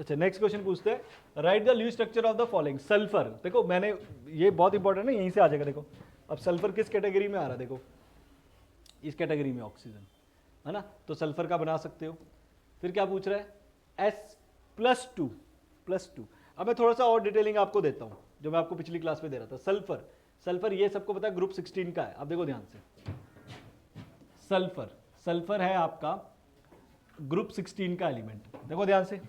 अच्छा next question पूछते हैं, right the Lewis structure of the following. Sulphur, देखो मैंने ये बहुत इंपॉर्टेंट है, यहीं से आ जाएगा। देखो अब सल्फर किस कैटेगरी में आ रहा है, देखो इस कैटेगरी में ऑक्सीजन है ना, तो सल्फर का बना सकते हो। फिर क्या पूछ रहा है, S+2। अब मैं थोड़ा सा और डिटेलिंग आपको देता हूं जो मैं आपको पिछली क्लास में दे रहा था। सल्फर, सल्फर ये सबको पता है ग्रुप 16 का है। अब देखो ध्यान से, सल्फर, सल्फर है आपका ग्रुप 16 का एलिमेंट। देखो ध्यान से,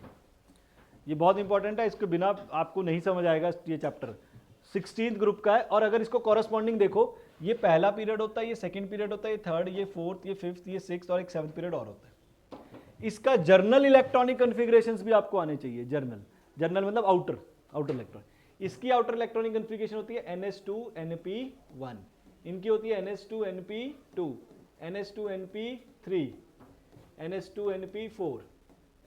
ये बहुत इंपॉर्टेंट है, इसके बिना आपको नहीं समझ आएगा ये चैप्टर। 16th ग्रुप का है, और अगर इसको कॉरस्पॉन्डिंग देखो, ये पहला पीरियड होता है, ये सेकंड पीरियड होता है, ये थर्ड, ये फोर्थ, ये फिफ्थ, ये सिक्स और एक 7th पीरियड और होता है। इसका जर्नल इलेक्ट्रॉनिक कन्फिग्रेशंस भी आपको आने चाहिए। जर्नल, जर्नल मतलब आउटर, आउटर इलेक्ट्रॉन। इसकी आउटर इलेक्ट्रॉनिक कन्फिग्रेशन होती है NH2Np1, इनकी होती है NH2Np2, NH2Np3, NH2Np4,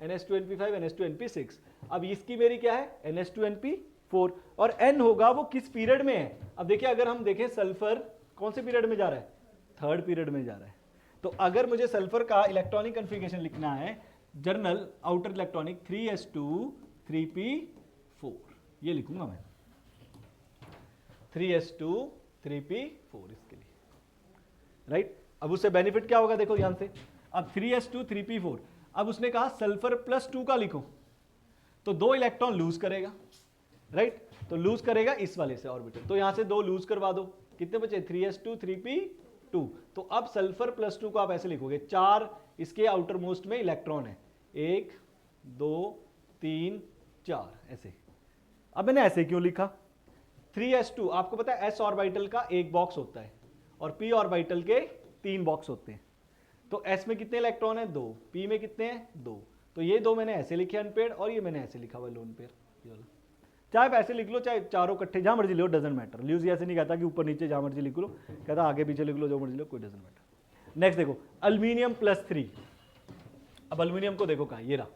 NH2Np5, NH2Np6। अब इसकी मेरी क्या है, NH2Np4, और N होगा वो किस पीरियड में है। अब देखिए अगर हम देखें सल्फर कौन से पीरियड में जा रहा है, थर्ड पीरियड में जा रहा है। तो अगर मुझे सल्फर का इलेक्ट्रॉनिक कन्फिग्रेशन लिखना है, journal outer electronic 3s2 3p4, ये लिखूंगा मैं 3s2 3p4 इसके लिए, राइट। अब उससे बेनिफिट क्या होगा, देखो ध्यान से। अब 3s2 3p4, अब उसने कहा सल्फर +2 का लिखो, तो 2 इलेक्ट्रॉन लूज करेगा, राइट। तो लूज करेगा इस वाले से ऑर्बिटल, तो यहां से 2 लूज करवा दो, कितने बचे 3s2 3p2। तो अब सल्फर +2 को आप ऐसे लिखोगे, 4 इसके आउटर मोस्ट में इलेक्ट्रॉन है, 1 2 3 4 ऐसे। अब मैंने ऐसे क्यों लिखा, 3s2 आपको पता है s ऑर्बिटल का एक बॉक्स होता है और p ऑर्बिटल के 3 बॉक्स होते हैं। तो s में कितने इलेक्ट्रॉन है, 2, p में कितने हैं, 2। तो ये 2 मैंने ऐसे लिखे अनपेयर्ड, और ये मैंने ऐसे लिखा हुआ लोन पेयर, ये वाला। चाहे आप ऐसे लिख लो, चाहे चारों इकट्ठे, जहां मर्जी लो, डजंट मैटर। ल्यूइस ऐसे नहीं कहता कि ऊपर नीचे जहां मर्जी लिख लो, कहता आगे पीछे लिख लो, जो मर्जी लो, कोई डजंट मैटर। नेक्स्ट देखो, अल्मीनियम +3। अब अल्मीनियम को देखो कहाँ, ये रहा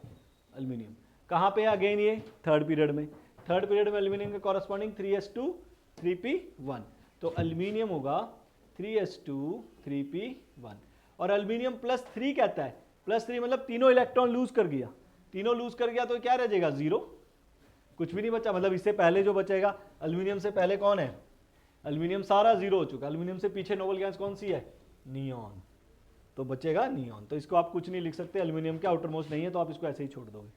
अल्मीनियम, कहाँ पे है अगेन, ये थर्ड पीरियड में। थर्ड पीरियड में अल्मीनियम के कॉरस्पॉन्डिंग 3s2 3p1, तो अल्मीनियम होगा 3s2 3p1। और अल्मीनियम +3 कहता है, +3 मतलब तीनों इलेक्ट्रॉन लूज कर गया, तीनों लूज कर गया, तो क्या रह जाएगा, 0, कुछ भी नहीं बचा। मतलब इससे पहले जो बचेगा, अल्मीनियम से पहले कौन है, अल्मीनियम सारा 0 हो चुका। अल्मीनियम से पीछे नोबल गैस कौन सी है, नियॉन, तो बचेगा नियॉन। तो इसको आप कुछ नहीं लिख सकते, अल्मीनियम के आउटर मोस्ट नहीं है, तो आप इसको ऐसे ही छोड़ दोगे।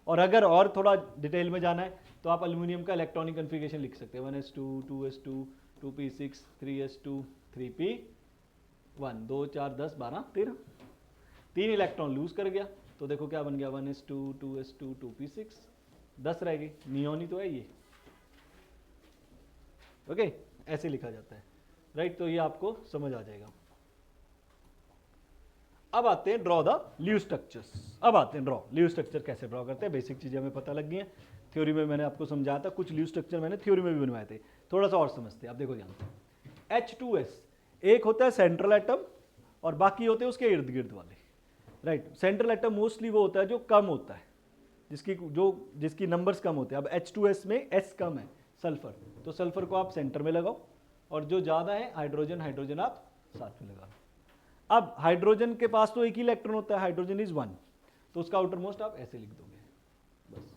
और अगर और थोड़ा डिटेल में जाना है, तो आप अल्मीनियम का इलेक्ट्रॉनिक कन्फिग्रेशन लिख सकते हैं, 1s2 2s2 2p6 3s2 3p1, 2 4 10 12 13, 3 electron lose कर गया, तो देखो क्या बन गया, 1s2 2s2 2p6, 10 रह गए, नियॉन ही तो है ये, ओके। ऐसे लिखा जाता है, राइट। तो ये आपको समझ आ जाएगा। अब आते हैं ड्रॉ द ल्यूइस स्ट्रक्चर्स। अब आते हैं ड्रॉ, ल्यूइस स्ट्रक्चर कैसे ड्रॉ करते हैं, बेसिक चीजें हमें पता लग गई हैं। थ्योरी में मैंने आपको समझाया था, कुछ ल्यूइस स्ट्रक्चर मैंने थ्योरी में भी बनवाए थे, थोड़ा सा और समझते हैं। अब देखो ध्यान से, H2S एक होता है सेंट्रल एटम, और बाकी होते हैं उसके इर्द गिर्द वाले, राइट। सेंट्रल एटम मोस्टली वो होता है जो कम होता है, जिसकी नंबर्स कम होते हैं। अब H2S में S कम है, सल्फर, तो सल्फर को आप सेंटर में लगाओ, और जो ज्यादा है हाइड्रोजन, हाइड्रोजन आप साथ में लगा लो। अब हाइड्रोजन के पास तो एक ही इलेक्ट्रॉन होता है, हाइड्रोजन इज 1, तो उसका आउटर मोस्ट आप ऐसे लिख दोगे बस।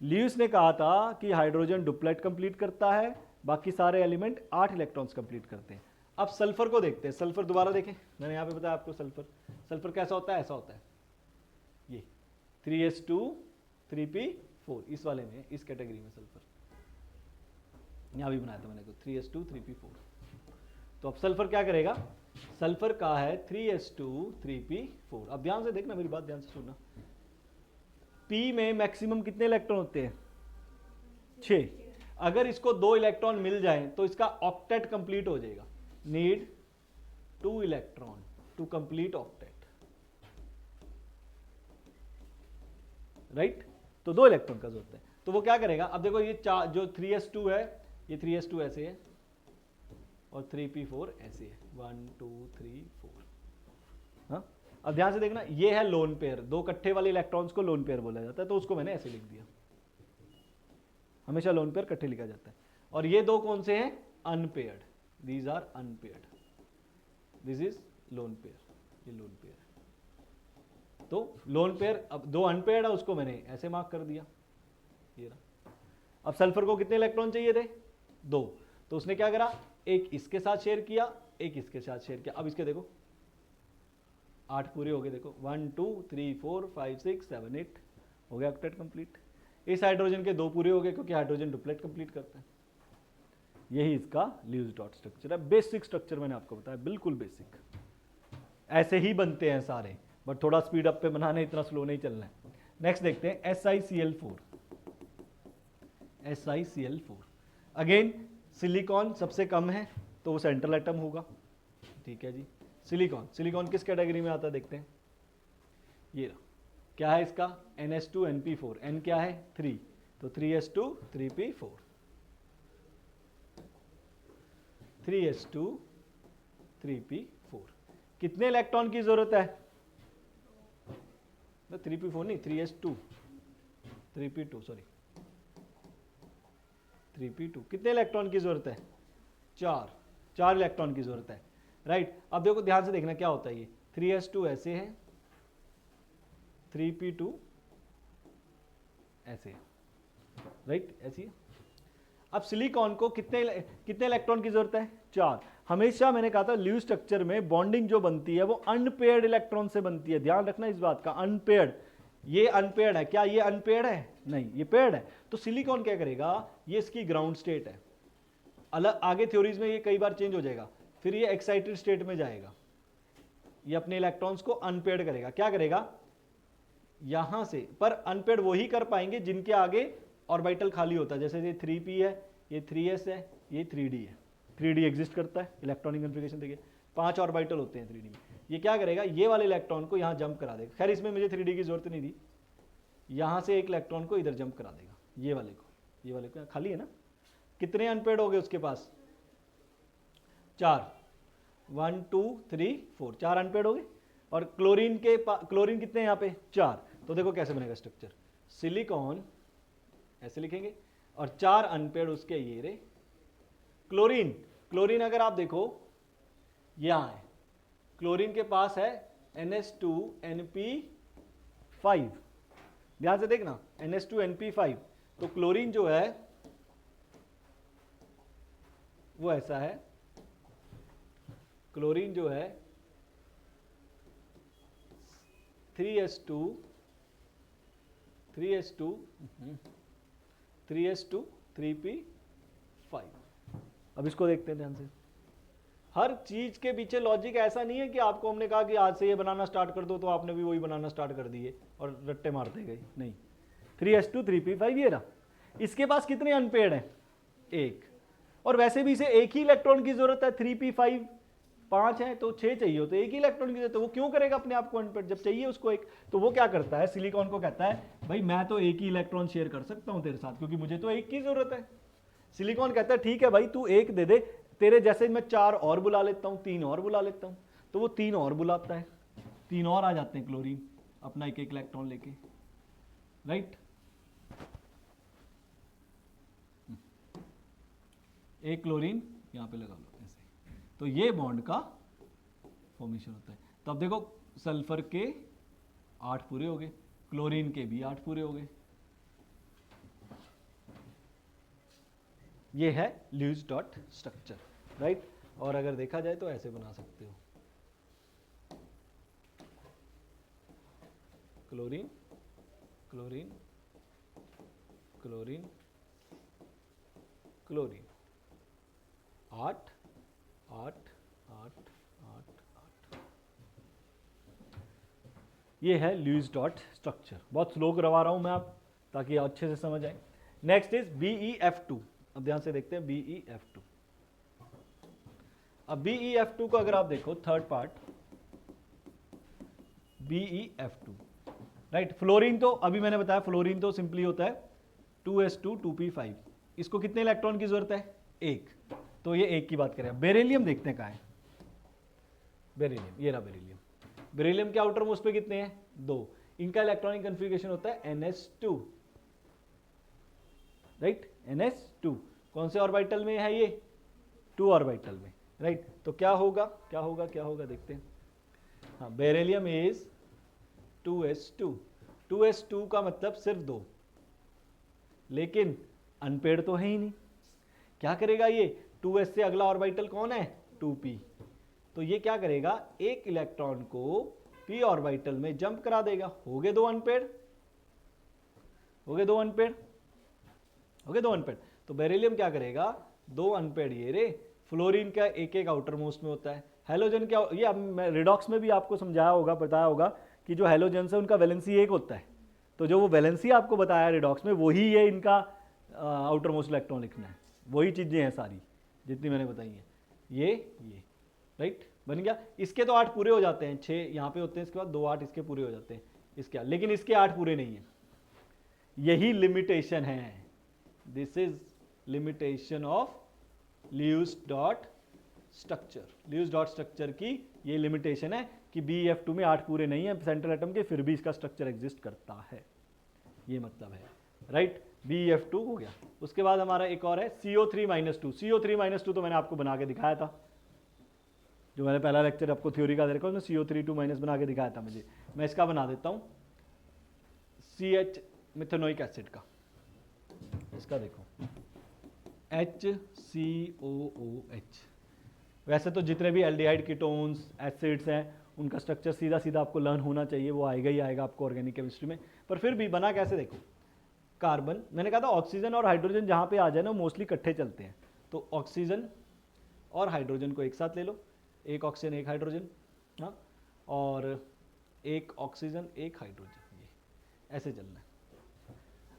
ल्यूइस ने कहा था कि हाइड्रोजन डुप्लेट कंप्लीट करता है, बाकी सारे एलिमेंट 8 इलेक्ट्रॉन्स कंप्लीट करते हैं। अब सल्फर को देखते हैं, सल्फर दोबारा देखें, मैंने यहाँ पे बताया आपको सल्फर, सल्फर कैसा होता है, ऐसा होता है, ये 3s2 3p4, इस वाले में, इस कैटेगरी में सल्फर, यहाँ भी बनाया था मैंने को 3s2 3p4। तो अब सल्फर क्या करेगा, सल्फर का है 3s2 3p4। अब ध्यान से देखना, मेरी बात ध्यान से सुनना। p में मैक्सिमम कितने इलेक्ट्रॉन होते हैं, 6। अगर इसको 2 इलेक्ट्रॉन मिल जाए तो इसका ऑक्टेट कंप्लीट हो जाएगा, need 2 electron to complete octet, right. तो 2 इलेक्ट्रॉन का जरूरत है, तो वो क्या करेगा। अब देखो ये जो 3s2 है, ये 3s2 ऐसे है, और 3p4 ऐसे है, 1 2 3 4। हाँ, अब ध्यान से देखना, ये है लोन पेयर, 2 इकट्ठे वाले इलेक्ट्रॉन्स को लोन पेयर बोला जाता है, तो उसको मैंने ऐसे लिख दिया, हमेशा लोन पेयर इकट्ठे लिखा जाता है। और ये 2 कौन से हैं, unpaired, these are unpaired, this is lone pair, ये लोन पेयर है, तो लोन पेयर, अब दो अनपेयर्ड है उसको मैंने ऐसे मार्क कर दिया, ये रहा। अब सल्फर को कितने इलेक्ट्रॉन चाहिए थे? 2, तो उसने क्या करा, एक इसके साथ शेयर किया, एक इसके साथ शेयर किया। अब इसके देखो 8 पूरे हो गए, देखो 1 2 3 4 5 6 7 8 हो गया ऑक्टेट कंप्लीट। इस हाइड्रोजन के 2 पूरे हो गए क्योंकि हाइड्रोजन डुप्लेट कंप्लीट करता है। यही इसका ल्यूज डॉट स्ट्रक्चर है, बेसिक स्ट्रक्चर मैंने आपको बताया, बिल्कुल बेसिक। ऐसे ही बनते हैं सारे, बट थोड़ा स्पीड अप पे बनाने, इतना स्लो नहीं चलना है। नेक्स्ट देखते हैं SiCl4। SiCl4 अगेन सिलिकॉन सबसे कम है तो वो सेंट्रल एटम होगा, ठीक है जी। सिलिकॉन किस कैटेगरी में आता है देखते हैं, ये रहा। क्या है इसका, NH2 NP4, N क्या है 3, तो 3s2 3p4, 3s2 3p4। कितने इलेक्ट्रॉन की जरूरत है, 3p4 नहीं, 3s2 3p2 सॉरी 3p2। कितने इलेक्ट्रॉन की जरूरत है, 4 इलेक्ट्रॉन की जरूरत है, राइट। अब देखो ध्यान से देखना क्या होता है, ये 3s2 ऐसे है, 3p2 ऐसे है, राइट, ऐसी है। अब सिलिकॉन को कितने इलेक्ट्रॉन की जरूरत है, 4। हमेशा मैंने कहा था ल्यूज स्ट्रक्चर में बॉन्डिंग जो बनती है वो अनपेयर्ड इलेक्ट्रॉन से बनती है, ध्यान रखना इस बात का, अनपेयर्ड। ये अनपेयर्ड है, क्या ये अनपेयर्ड है, नहीं, ये पेयर्ड है। तो सिलिकॉन क्या करेगा, ये इसकी ग्राउंड स्टेट है, अलग आगे थ्योरीज में ये कई बार चेंज हो जाएगा, फिर ये एक्साइटेड स्टेट में जाएगा, ये अपने इलेक्ट्रॉन्स को अनपेयर्ड करेगा। क्या करेगा, यहां से, पर अनपेयर्ड वही कर पाएंगे जिनके आगे ऑर्बिटल खाली होता है, जैसे ये 3p है, ये 3s है, ये 3d है। 3d एग्जिस्ट करता है, इलेक्ट्रॉनिक कन्फिगरेशन देखिए 5 ऑर्बिटल होते हैं 3d में। ये क्या करेगा, ये वाले इलेक्ट्रॉन को यहां जंप करा देगा। खैर इसमें मुझे 3d की जरूरत नहीं थी, यहां से एक इलेक्ट्रॉन को इधर जंप करा देगा, ये वाले को खाली है ना। कितने अनपेयर्ड हो गए उसके पास, 4, 1 2 3 4, 4 अनपेयर्ड हो गए। और क्लोरीन कितने हैं यहाँ पे, 4। तो देखो कैसे बनेगा स्ट्रक्चर, सिलिकॉन ऐसे लिखेंगे और 4 अनपेयर्ड उसके ये रे। क्लोरीन अगर आप देखो यहां है, क्लोरीन के पास है NH2 NP5, ध्यान से देखना NH2 NP5। तो क्लोरीन जो है वो ऐसा है, क्लोरीन जो है 3s2 3p5। अब इसको देखते हैं ध्यान से। हर चीज के पीछे लॉजिक ऐसा नहीं है कि आपको हमने कहा कि आज से ये बनाना स्टार्ट कर दो तो आपने भी वही बनाना स्टार्ट कर दिए और रट्टे मारते गए, नहीं। 3s2 3p5 ये रहा। इसके पास कितने अनपेयर्ड हैं, 1। और वैसे भी इसे एक ही इलेक्ट्रॉन की जरूरत है, 3p5 5 है तो 6 चाहिए, तो एक ही इलेक्ट्रॉन की जरूरत है। वो क्यों करेगा अपने आप को अनपेयर्ड, जब चाहिए उसको एक। तो वो क्या करता है, सिलिकॉन को कहता है भाई मैं तो एक ही इलेक्ट्रॉन शेयर कर सकता हूं तेरे साथ, क्योंकि मुझे तो एक की जरूरत है। सिलिकॉन कहता है ठीक है भाई तू एक दे दे, तेरे जैसे मैं 4 और बुला लेता हूं, 3 और बुला लेता हूं। तो वो 3 और बुलाता है, 3 और आ जाते हैं क्लोरीन अपना एक इलेक्ट्रॉन लेके, राइट। एक क्लोरीन यहां पे लगा लो ऐसे, तो ये बॉन्ड का फॉर्मेशन होता है। तो अब देखो सल्फर के 8 पूरे हो गए, क्लोरीन के भी 8 पूरे हो गए। ये है ल्यूज डॉट स्ट्रक्चर, राइट। और अगर देखा जाए तो ऐसे बना सकते हो, क्लोरीन क्लोरीन क्लोरीन क्लोरीन 8 8 8 8 8। ये है ल्यूज डॉट स्ट्रक्चर। बहुत स्लो करवा रहा हूं मैं आप, ताकि अच्छे से समझ आए। Next is BeF2। अब ध्यान से देखते हैं BeF2। अब BeF2 को अगर आप देखो third part, BeF2, right. Fluorine तो अभी मैंने बताया, फ्लोरीन तो सिंपली होता है 2s2 2p5। इसको कितने इलेक्ट्रॉन की जरूरत है, 1। तो ये 1 की बात करें। बेरिलियम देखते हैं कहाँ है, बेरिलियम ये रहा बेरिलियम। बेरिलियम के आउटर मोस्ट पे कितने हैं, 2। इनका इलेक्ट्रॉनिक कन्फिगरेशन होता है NH2, राइट, NH2। कौन से ऑर्बिटल में है ये, 2 ऑर्बिटल में, राइट। तो क्या होगा देखते हैं। हाँ, बेरिलियम इज 2s2 2s2 का मतलब सिर्फ 2, लेकिन अनपेड तो है ही नहीं। क्या करेगा ये, 2s से अगला ऑर्बिटल कौन है, 2p। तो ये क्या करेगा, एक इलेक्ट्रॉन को p ऑर्बिटल में जंप करा देगा। हो गए 2 अनपेड, हो गए 2 अनपेड, हो गए 2 अनपेड। तो बेरिलियम क्या करेगा, 2 अनपेड ये रे, फ्लोरीन का एक एक आउटर मोस्ट में होता है। हेलोजन क्या, ये अब मैं रिडॉक्स में भी आपको समझाया होगा, बताया होगा कि जो हेलोजन है उनका वैलेंसी 1 होता है। तो जो वो वैलेंसी आपको बताया रिडॉक्स में, वही ये इनका आउटर मोस्ट इलेक्ट्रॉन लिखना है, वही चीज़ें हैं सारी जितनी मैंने बताई हैं। ये राइट बन गया। इसके तो 8 पूरे हो जाते हैं, 6 यहाँ पे होते हैं, इसके बाद 2 8 इसके पूरे हो जाते हैं इसके, लेकिन इसके 8 पूरे नहीं हैं। यही लिमिटेशन है, this is limitation of Lewis dot structure. Lewis dot structure की ये लिमिटेशन है कि BF2 में 8 पूरे नहीं है सेंट्रल एटम के, फिर भी इसका स्ट्रक्चर एग्जिस्ट करता है, ये मतलब है राइट। BF2 हो गया। उसके बाद हमारा एक और है CO3-2। CO3-2 तो मैंने आपको बना के दिखाया था, जो मैंने पहला लेक्चर आपको थ्योरी का दे रखा उसमें CO3 बना के दिखाया था मुझे। मैं इसका बना देता हूँ, CH मिथेनोइक एसिड का। इसका देखो HCOOH। वैसे तो जितने भी एल्डिहाइड कीटोन्स एसिड्स हैं उनका स्ट्रक्चर सीधा सीधा आपको लर्न होना चाहिए, वो आएगा ही आएगा आपको ऑर्गेनिक केमिस्ट्री में, पर फिर भी बना कैसे देखो। कार्बन, मैंने कहा था ऑक्सीजन और हाइड्रोजन जहाँ पे आ जाए ना मोस्टली इकट्ठे चलते हैं, तो ऑक्सीजन और हाइड्रोजन को एक साथ ले लो, एक ऑक्सीजन एक हाइड्रोजन, हाँ, और एक ऑक्सीजन एक हाइड्रोजन, ये ऐसे चलना है।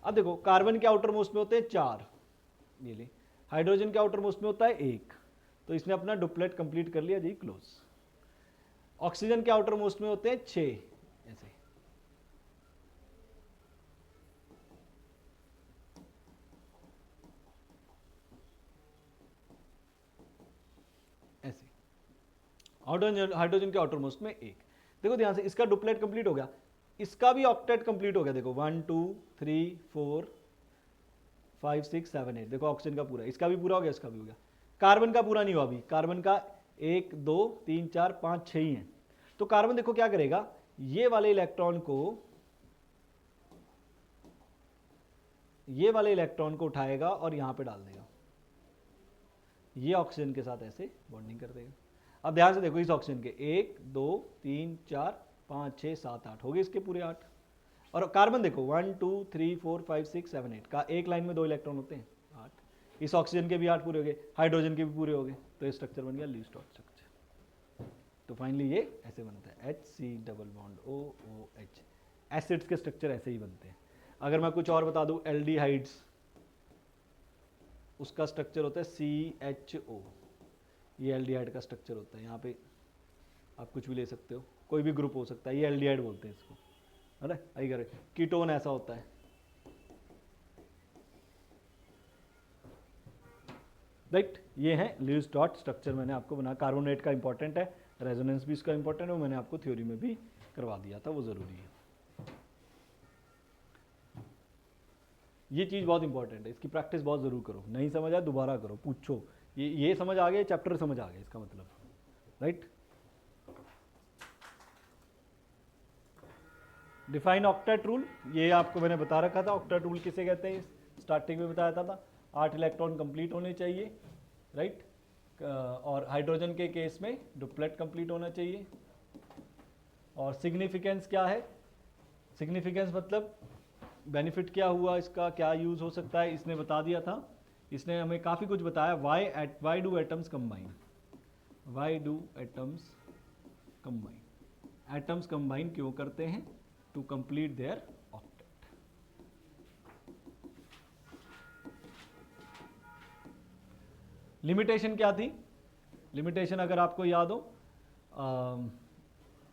अब देखो कार्बन के आउटर मोस्ट में होते हैं 4, ये ले, हाइड्रोजन के आउटर मोस्ट में होता है 1, तो इसने अपना डुप्लेट कंप्लीट कर लिया जी, क्लोज। ऑक्सीजन के आउटर मोस्ट में होते हैं 6, ऐसे ऐसे। हाइड्रोजन के आउटर मोस्ट में 1। देखो ध्यान से, इसका डुप्लेट कंप्लीट हो गया, इसका भी ऑक्टेट कंप्लीट हो गया। देखो 1 2 3 4 5 6 7 8, देखो ऑक्सीजन का पूरा, इसका भी पूरा हो गया, इसका भी हो गया। कार्बन का पूरा नहीं हुआ अभी, कार्बन का 1 2 3 4 5 6 ही है। तो कार्बन देखो क्या करेगा, ये वाले इलेक्ट्रॉन को उठाएगा और यहां पे डाल देगा, ये ऑक्सीजन के साथ ऐसे बॉन्डिंग कर देगा। अब ध्यान से देखो इस ऑक्सीजन के 1 2 3 4 5 6 7 8 हो गए इसके पूरे 8। और कार्बन देखो 1 2 3 4 5 6 7 8 का एक लाइन में 2 इलेक्ट्रॉन होते हैं, 8। इस ऑक्सीजन के भी 8 पूरे हो गए, हाइड्रोजन के भी पूरे हो गए, तो ये स्ट्रक्चर बन गया ल्यूइस डॉट स्ट्रक्चर। तो फाइनली ये ऐसे बनता है HCOOH। एसिड्स के स्ट्रक्चर ऐसे ही बनते हैं। अगर मैं कुछ और बता दूं, एल्डिहाइड्स, उसका स्ट्रक्चर होता है CHO, ये एल्डिहाइड का स्ट्रक्चर होता है। यहाँ पे आप कुछ भी ले सकते हो, कोई भी ग्रुप हो सकता है, ये एल्डिहाइड बोलते हैं इसको, है ना। अगर कीटोन ऐसा होता है राइट। ये है ल्यूइस डॉट स्ट्रक्चर, मैंने आपको बना। कार्बोनेट का इंपॉर्टेंट है, रेजोनेंस भी इसका इंपॉर्टेंट है, वो मैंने आपको थ्योरी में भी करवा दिया था, वो जरूरी है। ये चीज़ बहुत इंपॉर्टेंट है, इसकी प्रैक्टिस बहुत जरूर करो, नहीं समझ आए दोबारा करो, पूछो। ये समझ आ गया, चैप्टर समझ आ गया, इसका मतलब राइट। डिफाइन ऑक्टेट रूल, ये आपको मैंने बता रखा था, ऑक्टेट रूल किसे कहते हैं, स्टार्टिंग में बताया था 8 इलेक्ट्रॉन कंप्लीट होने चाहिए राइट। और हाइड्रोजन के केस में डुप्लेट कंप्लीट होना चाहिए। और सिग्निफिकेंस क्या है, सिग्निफिकेंस मतलब बेनिफिट क्या हुआ इसका, क्या यूज हो सकता है, इसने बता दिया था, इसने हमें काफ़ी कुछ बताया। Why do atoms combine, why do atoms combine, atoms combine क्यों करते हैं, to complete their octet. Limitation क्या थी, लिमिटेशन अगर आपको याद हो,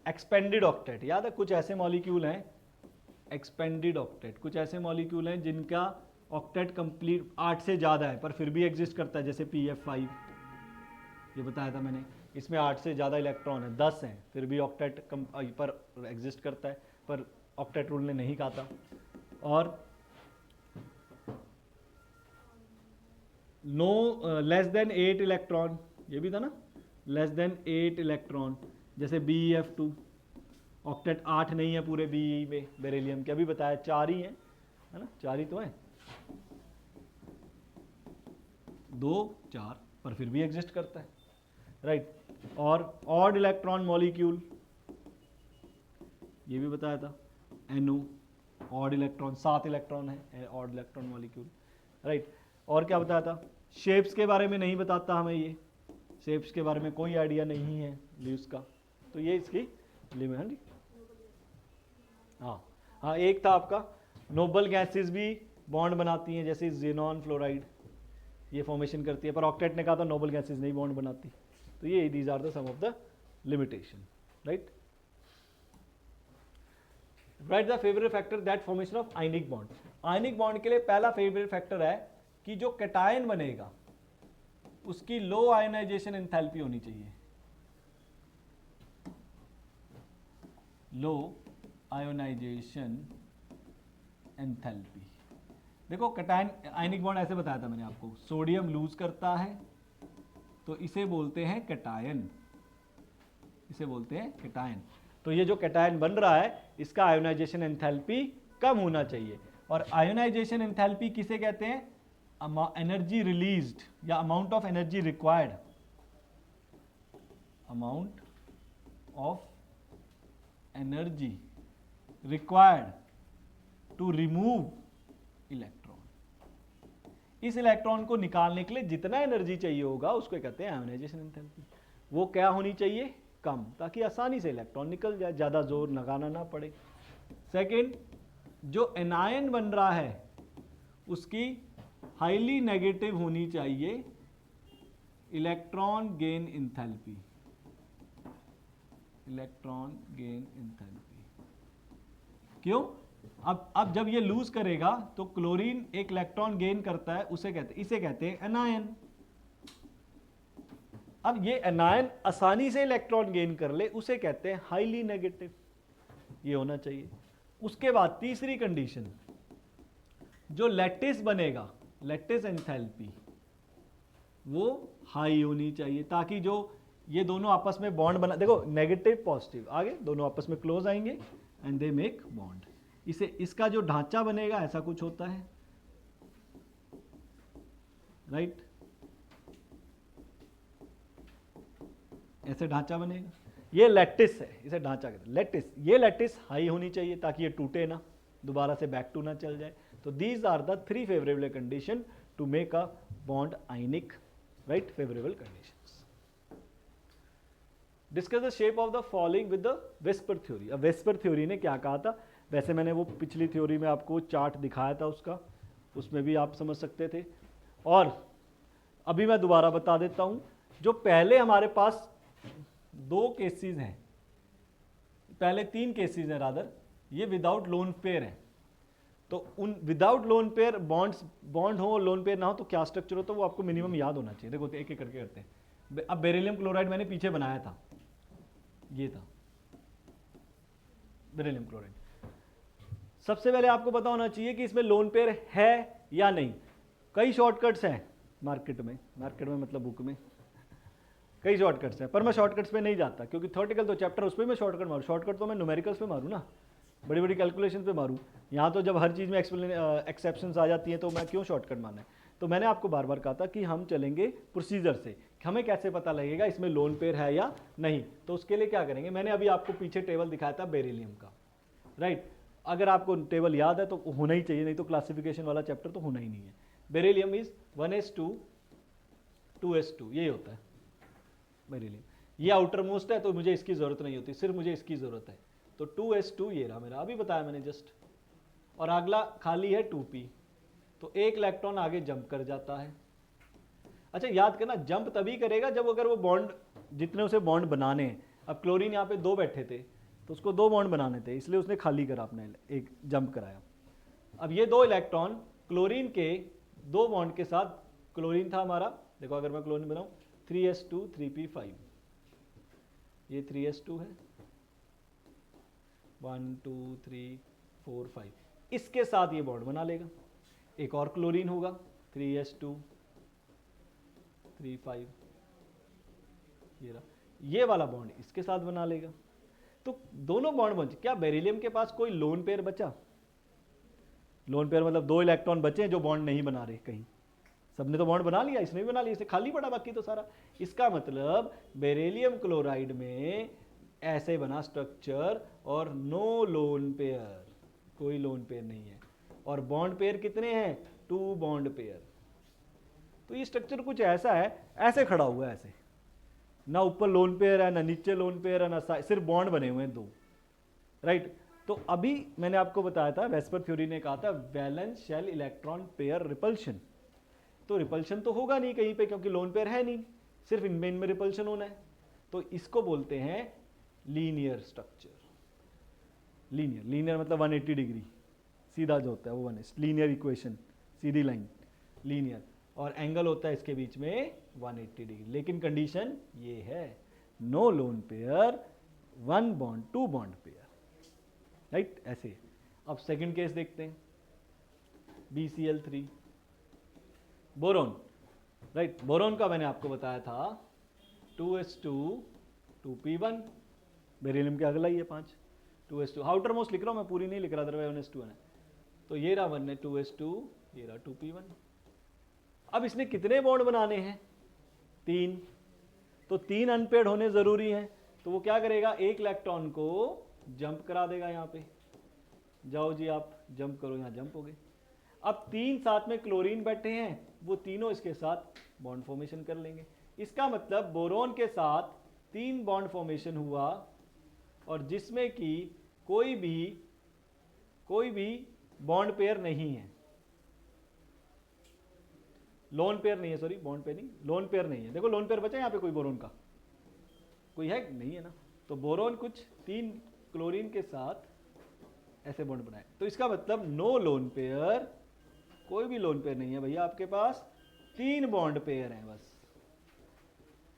एक्सपेंडेड ऑक्टेट याद है। कुछ ऐसे मॉलिक्यूल हैं, एक्सपेंडेड ऑक्टेट, कुछ ऐसे मॉलिक्यूल हैं जिनका ऑक्टेट कंप्लीट 8 से ज़्यादा है पर फिर भी एग्जिस्ट करता है, जैसे PF5, ये बताया था मैंने। इसमें 8 से ज़्यादा इलेक्ट्रॉन है, 10 हैं, फिर भी ऑक्टेट पर एग्जिस्ट करता है, पर ऑक्टेट रूल ने नहीं कहा था। और नो लेस देन 8 इलेक्ट्रॉन, ये भी था ना, लेस देन 8 इलेक्ट्रॉन, जैसे BF2। ऑक्टेट 8 नहीं है पूरे बी में बेरिलियम के, अभी बताया 4 ही है ना, 4 ही तो है, 2 4 पर फिर भी एग्जिस्ट करता है, राइट। और ऑड इलेक्ट्रॉन मॉलिक्यूल ये भी बताया था, NO ऑड इलेक्ट्रॉन, 7 इलेक्ट्रॉन है ऑड इलेक्ट्रॉन मॉलिक्यूल, राइट। और क्या बताया था, शेप्स के बारे में नहीं बताता हमें, ये शेप्स के बारे में कोई आइडिया नहीं है ल्यूस का, तो ये इसकी लिमिट है। हाँ, एक था आपका नोबल गैसेस भी बॉन्ड बनाती हैं, जैसे जेनॉन फ्लोराइड ये फॉर्मेशन करती है, पर ऑक्टेट ने कहा था नोबल गैसेस नहीं बॉन्ड बनाती, तो ये these are the some of the limitation, right. Right the favourite factor that formation of ionic bond. Ionic bond के लिए पहला फेवरेट फैक्टर है कि जो कैटायन बनेगा उसकी लो आयोनाइजेशन एंथैल्पी होनी चाहिए, लो आयोनाइजेशन एंथैल्पी। देखो कैटायन आयनिक बॉन्ड ऐसे बताया था मैंने आपको, सोडियम लूज करता है तो इसे बोलते हैं कैटायन, इसे बोलते हैं कैटायन। तो ये जो कैटायन बन रहा है इसका आयोनाइजेशन एंथैल्पी कम होना चाहिए, और आयोनाइजेशन एंथैल्पी किसे कहते हैं, एनर्जी रिलीज्ड या amount of energy required, amount of energy required to remove electron. इस इलेक्ट्रॉन को निकालने के लिए जितना एनर्जी चाहिए होगा उसको कहते हैं आयोनाइजेशन एंथैल्पी। वो क्या होनी चाहिए, कम, ताकि आसानी से इलेक्ट्रॉन निकल जाए, ज़्यादा जोर लगाना ना पड़े। सेकेंड, जो एनायन बन रहा है उसकी हाईली नेगेटिव होनी चाहिए electron gain enthalpy, electron gain enthalpy. क्यों, अब जब ये लूज करेगा तो क्लोरीन एक इलेक्ट्रॉन गेन करता है, इसे कहते हैं एनायन। अब ये एनायन आसानी से इलेक्ट्रॉन गेन कर ले उसे कहते हैं हाईली नेगेटिव, ये होना चाहिए। उसके बाद तीसरी कंडीशन, जो लैटिस बनेगा, लैटिस एंथैल्पी, वो हाई होनी चाहिए, ताकि जो ये दोनों आपस में बॉन्ड बना, देखो नेगेटिव पॉजिटिव आगे दोनों आपस में क्लोज आएंगे एंड दे मेक बॉन्ड। इसे इसका जो ढांचा बनेगा ऐसा कुछ होता है, राइट, ऐसे ढांचा बनेगा, ये लैटिस है, इसे ढांचा कहते हैं लैटिस। ये लैटिस हाई होनी चाहिए ताकि ये टूटे ना, दोबारा से बैक टू ना चल जाए। तो these are the 3 favourable condition to make a bond ionic, right, favourable conditions. Discuss the shape of the following with the VSEPR theory. अब वेस्पर थ्योरी ने क्या कहा था, वैसे मैंने वो पिछली थ्योरी में आपको चार्ट दिखाया था उसका, उसमें भी आप समझ सकते थे, और अभी मैं दोबारा बता देता हूं। जो पहले हमारे पास 2 केसेस हैं, पहले 3 केसेस हैं रादर, ये विदाउट लोन पेयर है। तो उन विदाउट लोन पेयर बॉन्ड हो, लोन पेयर ना हो तो क्या स्ट्रक्चर हो, तो वो आपको मिनिमम याद होना चाहिए। देखो एक एक करके करते हैं। अब बेरिलियम क्लोराइड मैंने पीछे बनाया था, ये था बेरिलियम क्लोराइड। सबसे पहले आपको पता होना चाहिए कि इसमें लोन पेयर है या नहीं। कई शॉर्टकट्स हैं मार्केट में मतलब बुक में कई शॉर्टकट्स हैं, पर मैं शॉर्टकट्स पे नहीं जाता, क्योंकि थ्योरेटिकल तो चैप्टर उस पर मैं शॉर्टकट मारूँ, शॉर्टकट तो मैं न्यूमेरिकल्स पे मारूँ ना, बड़ी बड़ी कैलकुलेशन पे मारूँ। यहाँ तो जब हर चीज़ में एक्सेप्शंस आ जाती हैं तो मैं क्यों शॉर्टकट मारना है। तो मैंने आपको बार बार कहा था कि हम चलेंगे प्रोसीजर से, हमें कैसे पता लगेगा इसमें लोन पेयर है या नहीं। तो उसके लिए क्या करेंगे, मैंने अभी आपको पीछे टेबल दिखाया था बेरिलियम का, राइट। अगर आपको टेबल याद है तो होना ही चाहिए, नहीं तो क्लासिफिकेशन वाला चैप्टर तो होना ही नहीं है। बेरिलियम इज 1s2 2s2, यही होता है बेरिलियम। ये आउटर मोस्ट है तो मुझे इसकी जरूरत नहीं होती, सिर्फ मुझे इसकी जरूरत है। तो 2s2 ये रहा मेरा, अभी बताया मैंने जस्ट, और अगला खाली है 2p, तो एक इलेक्ट्रॉन आगे जंप कर जाता है। अच्छा याद करना, जंप तभी करेगा जब अगर वो बॉन्ड, जितने उसे बॉन्ड बनाने हैं, अब क्लोरीन यहाँ पे 2 बैठे थे तो उसको 2 बॉन्ड बनाने थे, इसलिए उसने खाली करा, अपने एक जंप कराया। अब ये 2 इलेक्ट्रॉन क्लोरीन के 2 बॉन्ड के साथ, क्लोरीन था हमारा, देखो अगर मैं क्लोरीन बनाऊं 3s2 3p5, ये 3s2 है, 1 2 3 4 5, इसके साथ ये बॉन्ड बना लेगा। एक और क्लोरीन होगा 3s2 3 5, ये रहा, ये वाला बॉन्ड इसके साथ बना लेगा। तो दोनों बॉन्ड बचे, क्या बेरिलियम के पास कोई लोन पेयर बचा? लोन पेयर मतलब 2 इलेक्ट्रॉन बचे हैं जो बॉन्ड नहीं बना रहे कहीं, सबने तो बॉन्ड बना लिया, इसने भी बना लिया, इसे खाली पड़ा बाकी तो सारा। इसका मतलब बेरिलियम क्लोराइड में ऐसे बना स्ट्रक्चर और नो लोन पेयर, कोई लोन पेयर नहीं है। और बॉन्ड पेयर कितने हैं? 2 बॉन्ड पेयर। तो ये स्ट्रक्चर कुछ ऐसा है, ऐसे खड़ा हुआ है ऐसे, ना ऊपर लोन पेयर है ना नीचे लोन पेयर है, ना सिर्फ बॉन्ड बने हुए हैं 2, राइट। तो अभी मैंने आपको बताया था, वेस्पर थ्योरी ने कहा था valence shell electron pair repulsion. तो रिपल्शन तो होगा नहीं कहीं पे क्योंकि लोन पेयर है नहीं, सिर्फ इनमें रिपल्शन होना है। तो इसको बोलते हैं लीनियर स्ट्रक्चर। लीनियर मतलब 180 डिग्री सीधा जो होता है वो 180, लीनियर इक्वेशन, सीधी लाइन, लीनियर। और एंगल होता है इसके बीच में 180 डिग्री। लेकिन कंडीशन ये है, no lone pair, 1 bond 2 bond pair, right. ऐसे। अब सेकंड केस देखते हैं, BCl3 बोरोन, राइट। बोरोन का मैंने आपको बताया था 2s2 2p1, बेरिलियम के अगला ही है 5, 2s2 आउटर मोस्ट लिख रहा हूं मैं, पूरी नहीं लिख रहा, अदरवाइज 1s2 है। तो ये रहा 1 है 2s2, ये रहा 2p1। अब इसने कितने बॉन्ड बनाने हैं? 3। तो 3 अनपेड होने जरूरी हैं। तो वो क्या करेगा, एक इलेक्ट्रॉन को जंप करा देगा यहाँ पे, जाओ जी आप जंप करो, यहाँ जंप हो गए। अब 3 साथ में क्लोरीन बैठे हैं, वो तीनों इसके साथ बॉन्ड फॉर्मेशन कर लेंगे। इसका मतलब बोरोन के साथ 3 बॉन्ड फॉर्मेशन हुआ, और जिसमें कि कोई भी बॉन्ड पेयर नहीं है, लोन पेयर नहीं है, सॉरी बॉन्ड पेयर नहीं, लोन पेयर नहीं है। देखो लोन पेयर बचा यहाँ पे कोई बोरोन का, कोई है नहीं है ना। तो बोरोन कुछ 3 क्लोरीन के साथ ऐसे बॉन्ड बनाए। तो इसका मतलब नो लोन पेयर, कोई भी लोन पेयर नहीं है भैया आपके पास, 3 बॉन्ड पेयर हैं बस।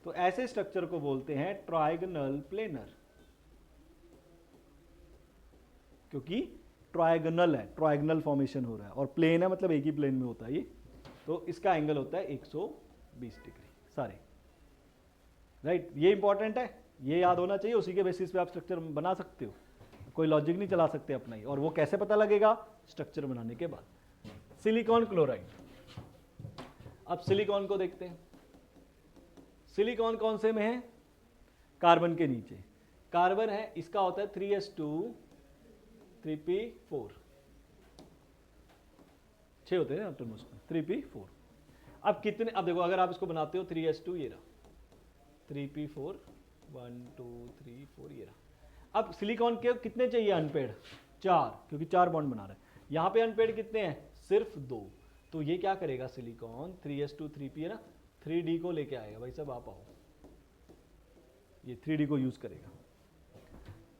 तो ऐसे स्ट्रक्चर को बोलते हैं ट्रायगोनल प्लेनर, क्योंकि ट्रायगोनल है, ट्रायगोनल फॉर्मेशन हो रहा है, और प्लेन है मतलब एक ही प्लेन में होता है ये। तो इसका एंगल होता है 120 डिग्री सारे, राइट। ये इंपॉर्टेंट है, ये याद होना चाहिए, उसी के बेसिस पे आप स्ट्रक्चर बना सकते हो, कोई लॉजिक नहीं चला सकते अपना ही। और वो कैसे पता लगेगा? स्ट्रक्चर बनाने के बाद। सिलिकॉन क्लोराइड, अब सिलिकॉन को देखते हैं। सिलिकॉन कौन से में है? कार्बन के नीचे कार्बन है, इसका होता है 3s2 3p4, 6 होते हैं आफ्टर मोस्ट, 3p4। अब कितने, अब देखो अगर आप इसको बनाते हो 3s2, ये रहा 3p4, 1 2 3 4, ये रहा। अब सिलिकॉन के कितने चाहिए अनपेड? 4, क्योंकि 4 बॉन्ड बना रहे हैं। यहाँ पे अनपेड कितने हैं? सिर्फ 2। तो ये क्या करेगा सिलिकॉन, 3s2 3p है ना, 3d को लेके आएगा, भाई साहब आप आओ, ये 3d को यूज करेगा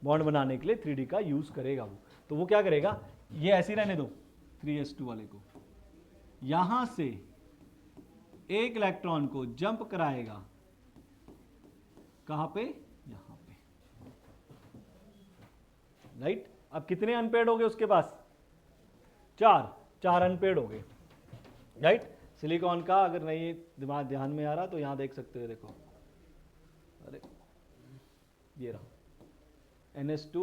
बॉन्ड बनाने के लिए, 3d का यूज करेगा वो। तो वो क्या करेगा, ये ऐसे ही रहने दो 3s2 वाले को, यहां से एक इलेक्ट्रॉन को जंप कराएगा, कहां पे? यहां पे, राइट। अब कितने अनपेड हो गए उसके पास? 4 अनपेड हो गए, राइट। सिलिकॉन का अगर नहीं दिमाग ध्यान में आ रहा तो यहां देख सकते हो, देखो, अरे ये रहा NS2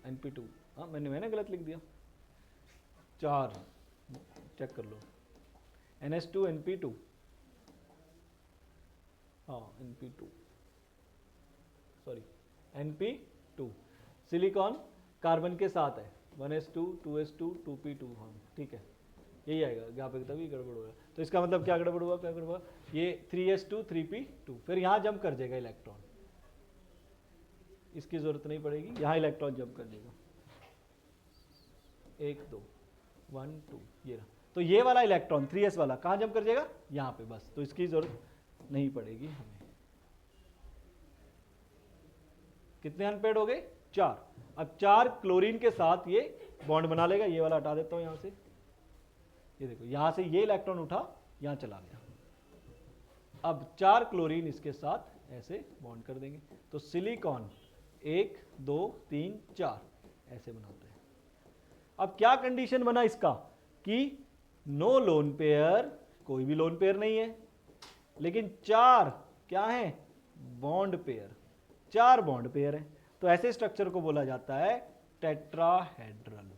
NP2, हाँ मैंने गलत लिख दिया, 4, चेक कर लो, NS2 NP2, हाँ NP2, sorry NP2। Silicon carbon के साथ है, 1s2 2s2 2p2, हाँ ठीक है, यही आएगा, यहाँ पे तभी गड़बड़ होगा। तो इसका मतलब क्या गड़बड़ हुआ, क्या गड़बड़ हुआ, ये 3s2 3p2, फिर यहाँ जंप कर जाएगा इलेक्ट्रॉन, इसकी जरूरत नहीं पड़ेगी, यहाँ इलेक्ट्रॉन जंप कर देगा, 1 2 1 2, ये रहा। तो ये वाला इलेक्ट्रॉन 3s वाला कहाँ जंप कर जाएगा? यहाँ पे बस, तो इसकी जरूरत नहीं पड़ेगी हमें। कितने अनपेड हो गए? 4। अब 4 क्लोरीन के साथ ये बॉन्ड बना लेगा, ये वाला हटा देता हूं यहां से, ये देखो यहां से ये इलेक्ट्रॉन उठा, यहां चला गया। अब 4 क्लोरीन इसके साथ ऐसे बॉन्ड कर देंगे, तो सिलिकॉन 1 2 3 4 ऐसे बनाते हैं। अब क्या कंडीशन बना इसका कि नो लोन पेयर, कोई भी लोन पेयर नहीं है, लेकिन 4 क्या है? बॉन्ड पेयर, 4 बॉन्ड पेयर है, तो ऐसे स्ट्रक्चर को बोला जाता है टेट्राहेड्रल।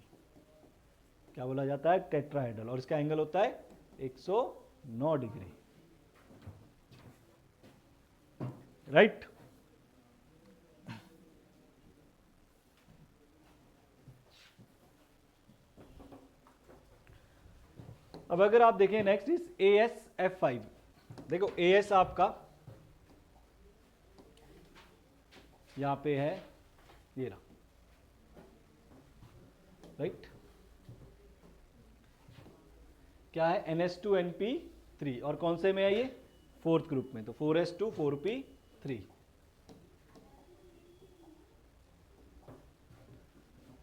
क्या बोला जाता है? टेट्राहेड्रल। और इसका एंगल होता है 109 डिग्री, राइट। अब अगर आप देखें नेक्स्ट इज AsF5। देखो AS आपका यहां पे है, ये रहा, राइट। क्या है? NH2NP3। और कौन से में है ये? 4th ग्रुप में, तो 4s2 4p3।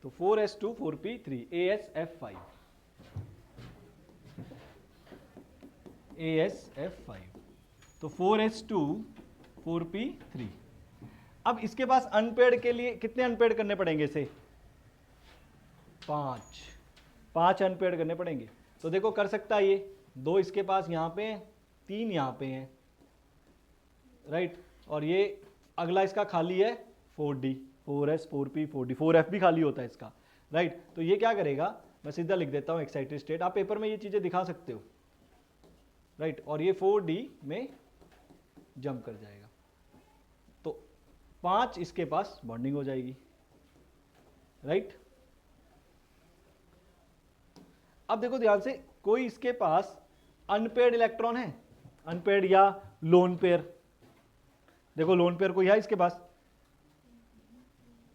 तो 4s2 4p3 AsF5। AsF5, तो 4s2 4p3। अब इसके पास अनपेड के लिए कितने अनपेड करने पड़ेंगे? इसे 5 अनपेड करने पड़ेंगे। तो देखो कर सकता है ये, 2 इसके पास यहां पे हैं, 3 यहां पे हैं, राइट। और ये अगला इसका खाली है 4d, 4s 4p 4d, 4f भी खाली होता है इसका, राइट। तो ये क्या करेगा, मैं सीधा लिख देता हूं एक्साइटेड स्टेट, आप पेपर में ये चीजें दिखा सकते हो, राइट। और ये 4d में जंप कर जाएगा, तो 5 इसके पास बॉन्डिंग हो जाएगी, राइट। अब देखो ध्यान से, कोई इसके पास अनपेड इलेक्ट्रॉन है, अनपेड या लोन पेयर। देखो लोन पेयर कोई है इसके पास?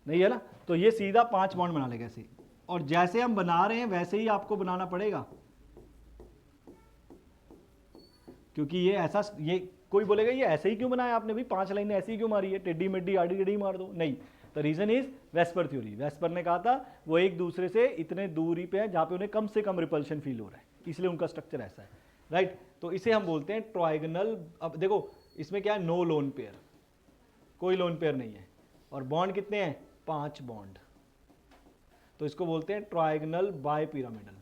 नहीं है ना, तो ये सीधा 5 बॉन्ड बना लेगा ऐसे। और जैसे हम बना रहे हैं वैसे ही आपको बनाना पड़ेगा, क्योंकि ये ऐसा, ये कोई बोलेगा ये ऐसे ही क्यों बनाया आपने, भी 5 लाइनें ऐसे ही क्यों मारी है, टेढ़ी मेढ़ी आड़ी टेढ़ी मार दो। नहीं, the reason is VSEPR theory. VSEPR ने कहा था वो एक दूसरे से इतने दूरी पे है जहां पे उन्हें कम से कम रिपल्शन फील हो रहा है, इसलिए उनका स्ट्रक्चर ऐसा है, राइट। तो इसे हम बोलते हैं ट्रायगोनल। अब देखो इसमें क्या है, नो लोन पेयर, कोई लोन पेयर नहीं है, और बॉन्ड कितने हैं? 5 बॉन्ड, तो इसको बोलते हैं ट्रायगोनल बायपिरामिडल।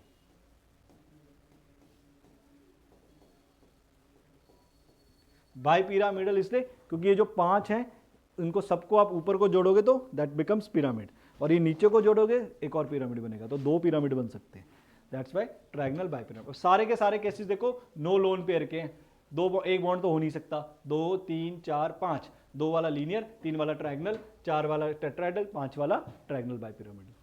बायपिरामिडल इसलिए क्योंकि ये जो 5 हैं इनको सबको आप ऊपर को जोड़ोगे तो दैट बिकम्स पिरामिड, और ये नीचे को जोड़ोगे एक और पिरामिड बनेगा, तो 2 पिरामिड बन सकते हैं, दैट्स वाई ट्रायगोनल बायपिरामिड। सारे के सारे केसेस देखो नो लोन पेयर के हैं, एक बॉन्ड तो हो नहीं सकता, 2 3 4 5, 2 वाला लीनियर, 3 वाला ट्रायगोनल, 4 वाला टेट्राहेड्रल, 5 वाला ट्रायगोनल बायपिरामिडल,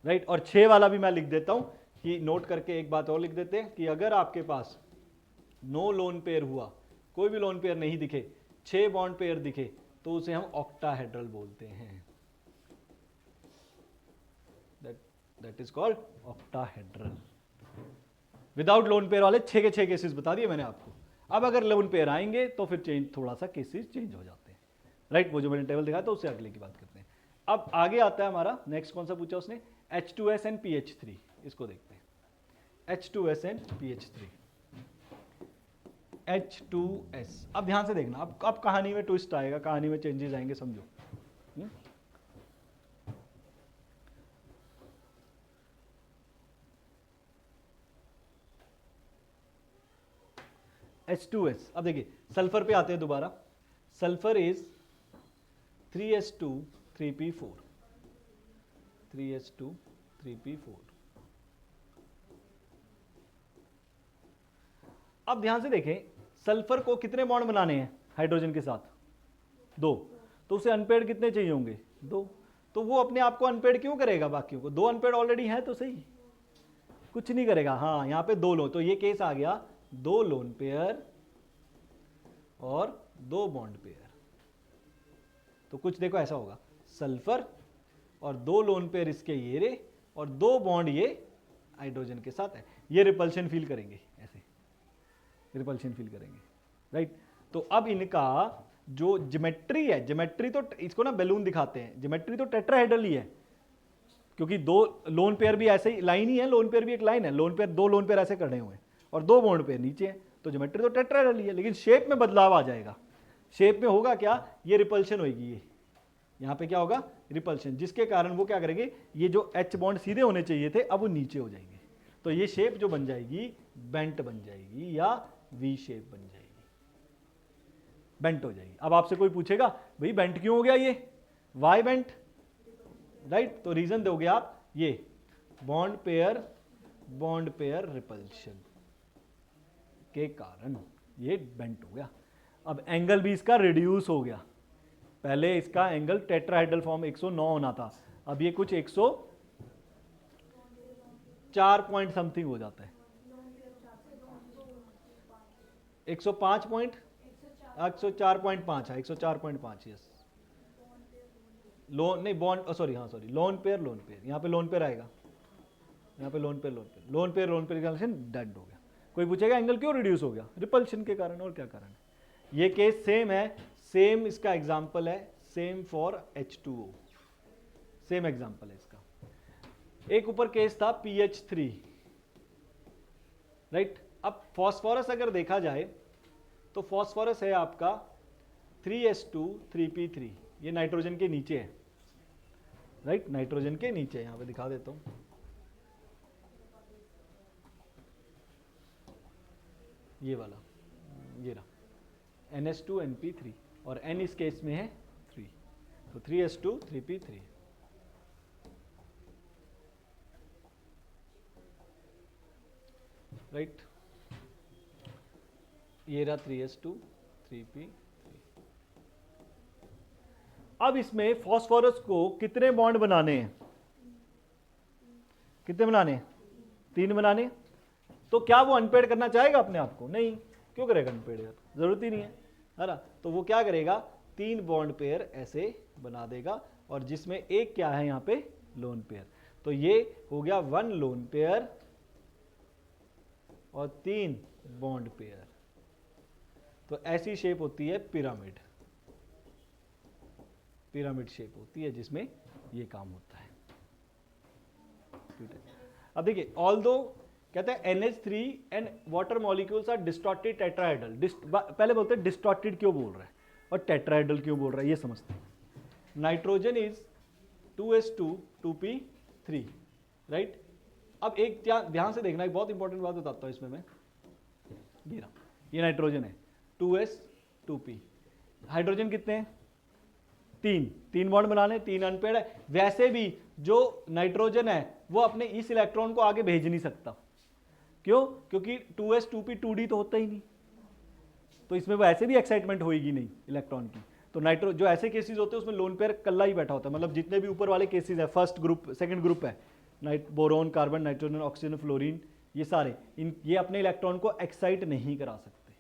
राइट। और 6 वाला भी मैं लिख देता हूं कि नोट करके एक बात और लिख देते हैं कि अगर आपके पास नो लोन पेयर हुआ, कोई भी लोन पेयर नहीं दिखे, 6 बॉन्ड पेयर दिखे, तो उसे हम ऑक्टाहेड्रल बोलते हैं, that is called octahedral. Without lone pair वाले 6 के 6 केसेस बता दिए मैंने आपको। अब अगर लोन पेयर आएंगे तो फिर चेंज, थोड़ा सा केसेस चेंज हो जाते हैं, राइट। वो जो मैंने टेबल दिखाया था उससे अगले की बात करते हैं। अब आगे आता है हमारा नेक्स्ट, कौन सा पूछा उसने? H2S एंड PH3, इसको देखते हैं। H2S and PH3, H2S। अब ध्यान से देखना, अब कहानी में ट्विस्ट आएगा, कहानी में चेंजेस आएंगे, समझो। H2S। अब देखिए सल्फर पे आते हैं दोबारा। Sulphur is 3s2 3p4, 3s2 3p4। अब ध्यान से देखें, सल्फर को कितने बॉन्ड बनाने हैं हाइड्रोजन के साथ? 2, तो उसे अनपेड कितने चाहिए होंगे? 2। तो वो अपने आप को अनपेड क्यों करेगा बाकियों को? 2 अनपेड ऑलरेडी है तो सही, कुछ नहीं करेगा। हाँ यहाँ पे 2 लोन, तो ये केस आ गया 2 लोन पेयर और 2 बॉन्ड पेयर। तो कुछ देखो ऐसा होगा, सल्फर और 2 लोन पेयर इसके ये रे, और 2 बॉन्ड ये हाइड्रोजन के साथ है, ये रिपल्शन फील करेंगे, ऐसे रिपल्शन फील करेंगे, राइट। तो अब इनका जो ज्योमेट्री है, ज्योमेट्री तो इसको ना बैलून दिखाते हैं, ज्योमेट्री तो टेट्राहेड्रल ही है, क्योंकि 2 लोन पेयर भी ऐसे ही लाइन ही है, लोन पेयर भी एक लाइन है, लोन पेयर 2 लोन पेयर ऐसे खड़े हुए हैं और 2 बॉन्ड पेयर नीचे हैं, तो ज्योमेट्री तो टेट्राहेड्रल ही है, लेकिन शेप में बदलाव आ जाएगा। शेप में होगा क्या, ये रिपल्शन होगी, ये यहाँ पे क्या होगा, रिपल्शन, जिसके कारण वो क्या करेंगे, ये जो H बॉन्ड सीधे होने चाहिए थे अब वो नीचे हो जाएंगे, तो ये शेप जो बन जाएगी बेंट बन जाएगी या वी शेप बन जाएगी, बेंट हो जाएगी। अब आपसे कोई पूछेगा भाई बेंट क्यों हो गया ये, वाई बेंट, राइट, तो रीजन दोगे आप ये बॉन्ड पेयर रिपल्शन के कारण ये बेंट हो गया। अब एंगल भी इसका रिड्यूस हो गया, पहले इसका एंगल टेट्राहेड्रल फॉर्म 109 होना था, अब ये कुछ 104 पॉइंट समथिंग हो जाता है, 105 पॉइंट 104.5 है, 104.5 यस। लोन नहीं बॉन्ड सॉरी, हाँ सॉरी, लोन पेयर यहाँ पे लोन पेयर आएगा, यहाँ पे लोन पेयर रिपल्शन डेड हो गया। कोई पूछेगा एंगल क्यों रिड्यूस हो गया, रिपल्शन के कारण, और क्या कारण है। ये केस सेम है, सेम इसका एग्जाम्पल है, same for H2O, same example है इसका। एक ऊपर केस था PH3, राइट। अब फॉस्फोरस अगर देखा जाए तो फॉस्फोरस है आपका 3s2 3p3, ये नाइट्रोजन के नीचे है, राइट, नाइट्रोजन के नीचे, यहां पे दिखा देता हूं, ये वाला, ये रहा NS2 NP3 और N इस केस में है 3, तो 3s2 3p3, राइट, ये रहा 3s2 3p3। अब इसमें फॉस्फोरस को कितने बॉन्ड बनाने हैं, कितने बनाने हैं, 3 बनाने। तो क्या वो अनपेड करना चाहेगा अपने आप को, नहीं, क्यों करेगा अनपेड, यार जरूरत ही नहीं है ना। तो वो क्या करेगा, 3 बॉन्ड पेयर ऐसे बना देगा, और जिसमें एक क्या है यहाँ पे लोन पेयर, तो ये हो गया 1 लोन पेयर और 3 बॉन्ड पेयर। तो ऐसी शेप होती है पिरामिड, पिरामिड शेप होती है जिसमें ये काम होता है। अब देखिए, ऑल्दो कहते हैं NH3 and water molecules are distorted tetrahedral, पहले बोलते हैं डिस्टॉर्टेड क्यों बोल रहा है और टेट्राहेड्रल क्यों बोल रहा है, ये समझते हैं। Nitrogen is 2s2 2p3, right. अब एक ध्यान से देखना, एक बहुत इंपॉर्टेंट बात बताता हूं इसमें मैं, ये नाइट्रोजन है 2s 2p, हाइड्रोजन कितने हैं, 3 बॉन्ड बनाने, 3 अनपेड है। वैसे भी जो नाइट्रोजन है वो अपने इस इलेक्ट्रॉन को आगे भेज नहीं सकता, क्यों, क्योंकि 2s 2p 2d तो होता ही नहीं, तो इसमें वो ऐसे भी एक्साइटमेंट होगी नहीं इलेक्ट्रॉन की। तो नाइट्रो जो ऐसे केसेस होते हैं उसमें लोन पेयर कल्ला ही बैठा होता है, मतलब जितने भी ऊपर वाले केसेस है, फर्स्ट ग्रुप सेकंड ग्रुप है, boron carbon nitrogen oxygen fluorine, ये सारे ये अपने इलेक्ट्रॉन को एक्साइट नहीं करा सकते,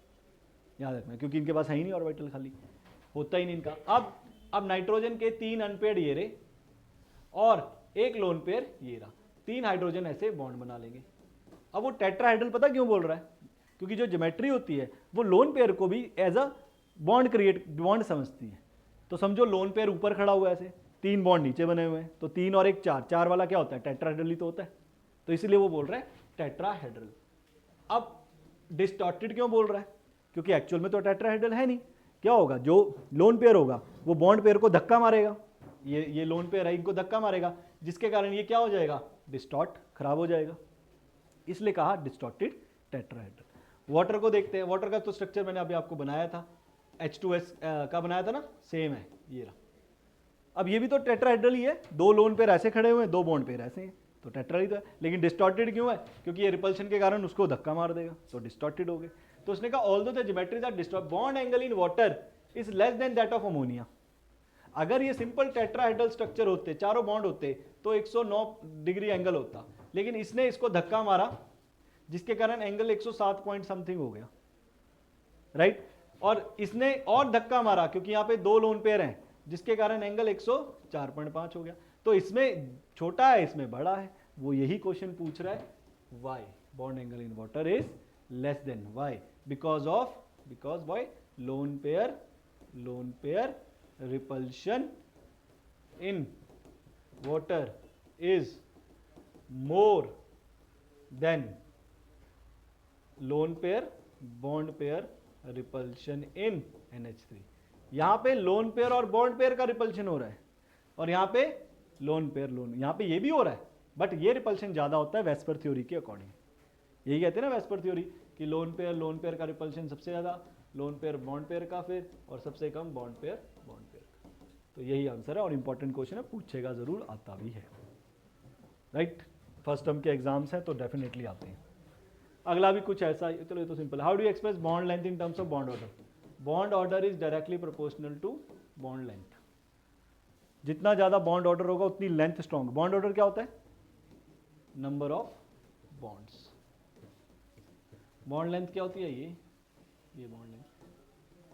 याद रखना, क्योंकि इनके पास है ही नहीं ऑर्बिटल, खाली होता ही नहीं इनका। अब नाइट्रोजन के 3 अनपेड ये रहे और एक लोन पेयर ये रहा, 3 हाइड्रोजन ऐसे बॉन्ड बना लेंगे। अब वो टेट्राहेड्रल पता क्यों बोल रहा है, क्योंकि जो ज्योमेट्री होती है वो लोन पेयर को भी एज अ बॉन्ड समझती है। तो समझो लोन पेयर ऊपर खड़ा हुआ है ऐसे, 3 बॉन्ड नीचे बने हुए हैं, तो 3 और 1 4 वाला क्या होता है, टेट्राहेड्रल ही तो होता है, तो इसलिए वो बोल रहा है टेट्राहेड्रल। अब डिस्टॉर्टेड क्यों बोल रहा है, क्योंकि एक्चुअल में तो टेट्राहेड्रल है नहीं। क्या होगा, जो लोन पेयर होगा वो बॉन्ड पेयर को धक्का मारेगा, ये लोन पेयर है, इनको धक्का मारेगा, जिसके कारण ये क्या हो जाएगा, डिस्टॉर्ट, खराब हो जाएगा, इसलिए कहा डिस्टॉर्टेड टेट्राहेड्रल। वाटर को देखते हैं, वाटर का तो स्ट्रक्चर मैंने अभी आपको बनाया था, H2S का बनाया था ना, सेम है ये रहा। अब ये भी तो टेट्राहेड्रल ही है, 2 लोन पेयर ऐसे खड़े हुए हैं, 2 बॉन्ड पेयर ऐसे हैं, तो टेट्रा ही तो है, लेकिन डिस्टॉर्टेड क्यों है, क्योंकि ये रिपल्शन के कारण उसको धक्का मार देगा, तो डिस्टॉर्टेड हो गए। तो उसने कहा although the geometries are distort, bond angle in water is less than that of ammonia. अगर ये सिंपल टेट्राहेड्रल स्ट्रक्चर होते, चारों बॉन्ड होते, तो 109 डिग्री एंगल होता, लेकिन इसने इसको धक्का मारा जिसके कारण एंगल 107 पॉइंट समथिंग हो गया, राइट। और इसने और धक्का मारा क्योंकि यहां पे 2 लोन पेयर हैं, जिसके कारण एंगल 104.5 हो गया। तो इसमें छोटा है, इसमें बड़ा है, वो यही क्वेश्चन पूछ रहा है, why bond angle in water is less than, why, because why lone pair repulsion in water is more than lone pair bond pair repulsion in NH3। यहां पे लोन पेयर और बॉन्ड पेयर का repulsion हो रहा है, और यहां पे लोन पेयर यहां पे ये भी हो रहा है, बट ये रिपल्शन ज्यादा होता है वेस्पर थ्योरी के अकॉर्डिंग। यही कहते हैं ना वेस्पर थ्योरी कि लोन पेयर का रिपल्शन सबसे ज्यादा, लोन पेयर बॉन्ड पेयर का फिर, और सबसे कम बॉन्ड पेयर बॉन्ड पेयर का। तो यही आंसर है और इंपॉर्टेंट क्वेश्चन है, पूछेगा जरूर, आता भी है। राइट, फर्स्ट टर्म के एग्जाम्स हैं तो डेफिनेटली आते हैं। अगला भी कुछ ऐसा ही, चलो ये तो simple. How do you express bond length in terms of bond order? Bond order is directly proportional to bond length. जितना ज्यादा बॉन्ड ऑर्डर होगा उतनी लेंथ स्ट्रॉन्ग। बॉन्ड ऑर्डर क्या होता है? Number of bonds. Bond length क्या होती है? ये बॉन्ड लेंथ।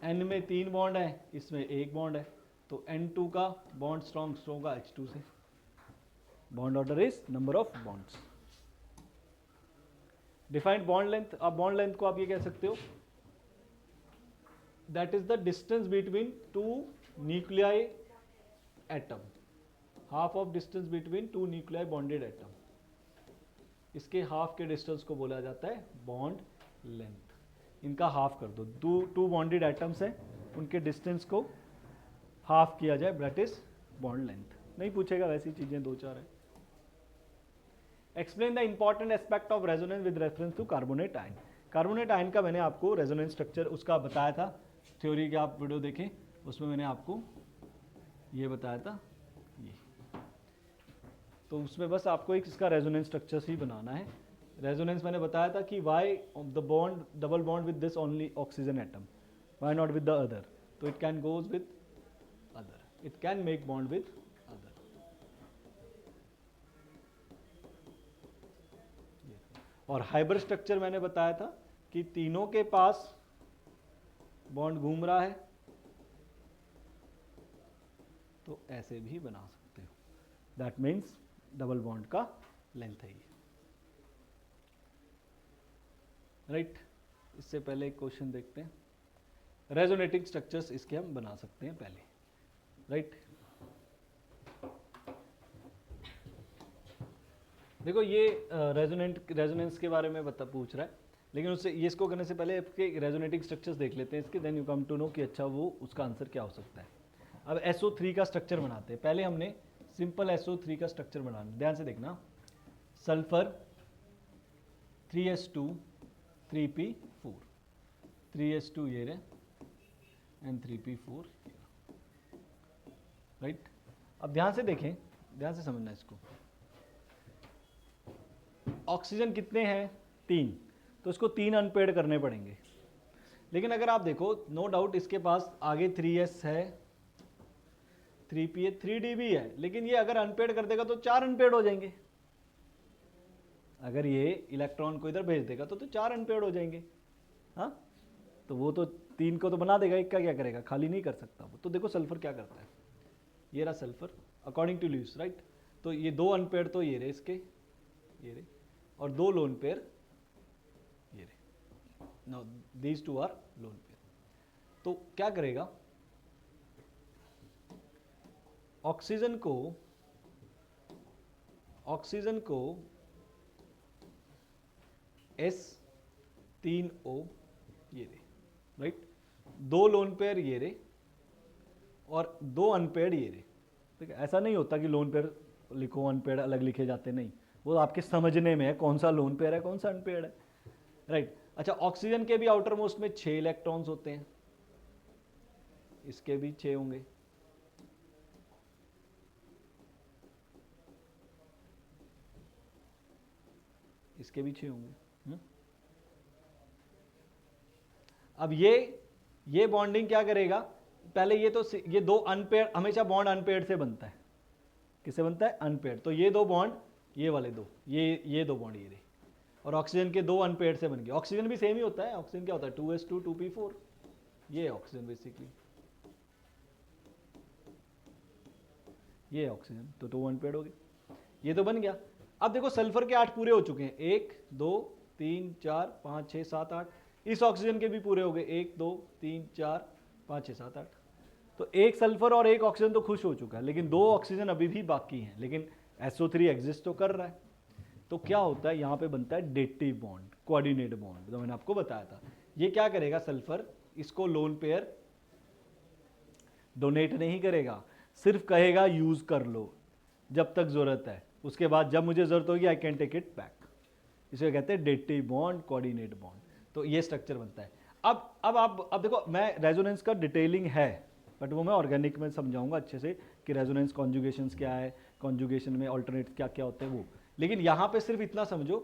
एन में 3 बॉन्ड है, इसमें 1 बॉन्ड है, तो N2 का बॉन्ड स्ट्रॉन्ग होगा H2 से। Bond order is number of bonds. Defined bond length, आप बॉन्ड लेंथ को आप ये कह सकते हो, that is the distance between 2 nuclei atom, half of distance between 2 nuclei bonded atom. इसके हाफ के डिस्टेंस को बोला जाता है बॉन्ड लेंथ। इनका हाफ कर दो, 2 बॉन्डेड एटम्स हैं, उनके डिस्टेंस को हाफ किया जाए, दैट इज बॉन्ड लेंथ। नहीं पूछेगा, वैसी चीजें 2-4 है। Explain the important aspect of resonance with reference to carbonate ion. Carbonate ion का मैंने आपको रेजोनेंस स्ट्रक्चर उसका बताया था, थ्योरी के आप वीडियो देखें, उसमें मैंने आपको ये बताया था ये। तो उसमें बस आपको एक इसका रेजोनेंस स्ट्रक्चर ही बनाना है। रेजोनेंस मैंने बताया था कि why the bond double bond with this only oxygen atom, why not with the other? तो it can goes with other, it can make bond with other. और हाइब्रिड स्ट्रक्चर मैंने बताया था कि तीनों के पास बॉन्ड घूम रहा है, तो ऐसे भी बना सकते हो, दैट मीन्स डबल बॉन्ड का लेंथ है ये। राइट, इससे पहले एक क्वेश्चन देखते हैं। रेजोनेटिंग स्ट्रक्चर्स इसके हम बना सकते हैं पहले। राइट, देखो ये रेजोनेंस के बारे में पूछ रहा है, लेकिन उससे ये इसको करने से पहले आपके रेजोनेटिंग स्ट्रक्चर्स देख लेते हैं इसके, then you come to know कि अच्छा वो उसका आंसर क्या हो सकता है। अब SO3 का स्ट्रक्चर बनाते हैं। पहले हमने सिंपल SO3 का स्ट्रक्चर बनाना, ध्यान से देखना। सल्फर 3s2 3p4, 3s2 ये रहे एंड 3p4। राइट, अब ध्यान से देखें, ध्यान से समझना इसको। ऑक्सीजन कितने हैं? 3, तो इसको 3 अनपेड करने पड़ेंगे। लेकिन अगर आप देखो, नो डाउट इसके पास आगे 3s है, 3p है, 3d भी है, लेकिन ये अगर अनपेड कर देगा तो 4 अनपेड हो जाएंगे। अगर ये इलेक्ट्रॉन को इधर भेज देगा तो 4 अनपेड हो जाएंगे। हाँ, तो वो तो 3 को तो बना देगा, 1 का क्या करेगा? खाली नहीं कर सकता वो। तो देखो सल्फर क्या करता है, ये रहा sulphur according to Lewis. Right, तो ये 2 अनपेड तो ये रहे इसके, ये रहे, और 2 लोन पेयर ये रहे। Now these 2 are lone pair. तो क्या करेगा, ऑक्सीजन को S3O ये रहे, राइट, 2 लोन पेयर ये रहे और 2 अनपेड ये रहे। ठीक है, ऐसा नहीं होता कि लोन पेयर लिखो अनपेड अलग लिखे जाते, नहीं, वो आपके समझने में है कौन सा लोन पेयर है कौन सा अनपेड है। राइट, अच्छा, ऑक्सीजन के भी आउटर मोस्ट में 6 इलेक्ट्रॉन्स होते हैं, इसके भी 6 होंगे। इसके भी 6 होंगे। अब ये बॉन्डिंग क्या करेगा, पहले ये 2 अनपेयर, हमेशा बॉन्ड अनपेयर से बनता है। किससे बनता है? अनपेयर। तो ये 2 बॉन्ड, ये वाले 2, ये 2 बॉन्ड ये रहे, और ऑक्सीजन के 2 अनपेयर से बन गए। ऑक्सीजन भी सेम ही होता है। ऑक्सीजन क्या होता है? 2s2 2p4, ये ऑक्सीजन बेसिकली, ये ऑक्सीजन, तो 2 अनपेयर हो गए, ये तो बन गया। अब देखो सल्फर के 8 पूरे हो चुके हैं, 1 2 3 4 5 6 7 8। इस ऑक्सीजन के भी पूरे हो गए, 1 2 3 4 5 6 7 8। तो 1 सल्फर और 1 ऑक्सीजन तो खुश हो चुका है, लेकिन 2 ऑक्सीजन अभी भी बाकी हैं, लेकिन SO3 एग्जिस्ट तो कर रहा है। तो क्या होता है, यहाँ पे बनता है डेटिव बॉन्ड, कोऑर्डिनेट बॉन्ड, जो मैंने आपको बताया था। ये क्या करेगा, सल्फर इसको लोन पेयर डोनेट नहीं करेगा, सिर्फ कहेगा यूज कर लो जब तक जरूरत है, उसके बाद जब मुझे जरूरत होगी I can take it back. इसे कहते हैं डेटिव बॉन्ड, कोऑर्डिनेट बॉन्ड। तो ये स्ट्रक्चर बनता है। अब देखो, मैं रेजोनेंस का डिटेलिंग है, बट वो मैं ऑर्गेनिक में समझाऊंगा अच्छे से कि रेजोनेंस कॉन्जुगेशंस क्या है, कॉन्जुगेशन में ऑल्टरनेट क्या क्या होते हैं वो। लेकिन यहाँ पे सिर्फ इतना समझो।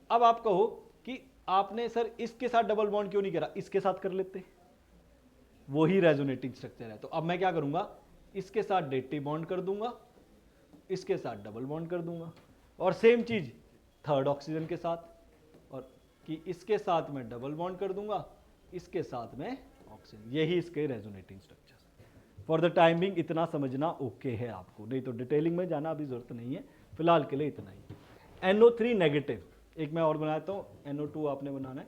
अब आप कहो कि आपने सर इसके साथ डबल बॉन्ड क्यों नहीं करा, इसके साथ कर लेते, वही रेजोनेटिंग स्ट्रक्चर है। तो अब मैं क्या करूंगा, इसके साथ डेटिव बॉन्ड कर दूंगा, इसके साथ डबल बॉन्ड कर दूंगा, और सेम चीज थर्ड ऑक्सीजन के साथ, और कि इसके साथ मैं डबल बॉन्ड कर दूंगा, इसके साथ में ऑक्सीजन। यही इसके resonating structure. For the timing इतना समझना ओके है आपको, नहीं तो डिटेलिंग में जाना अभी जरूरत नहीं है, फिलहाल के लिए इतना ही। NO3 नेगेटिव, एक मैं और बनाता हूँ, NO2 आपने बनाना है,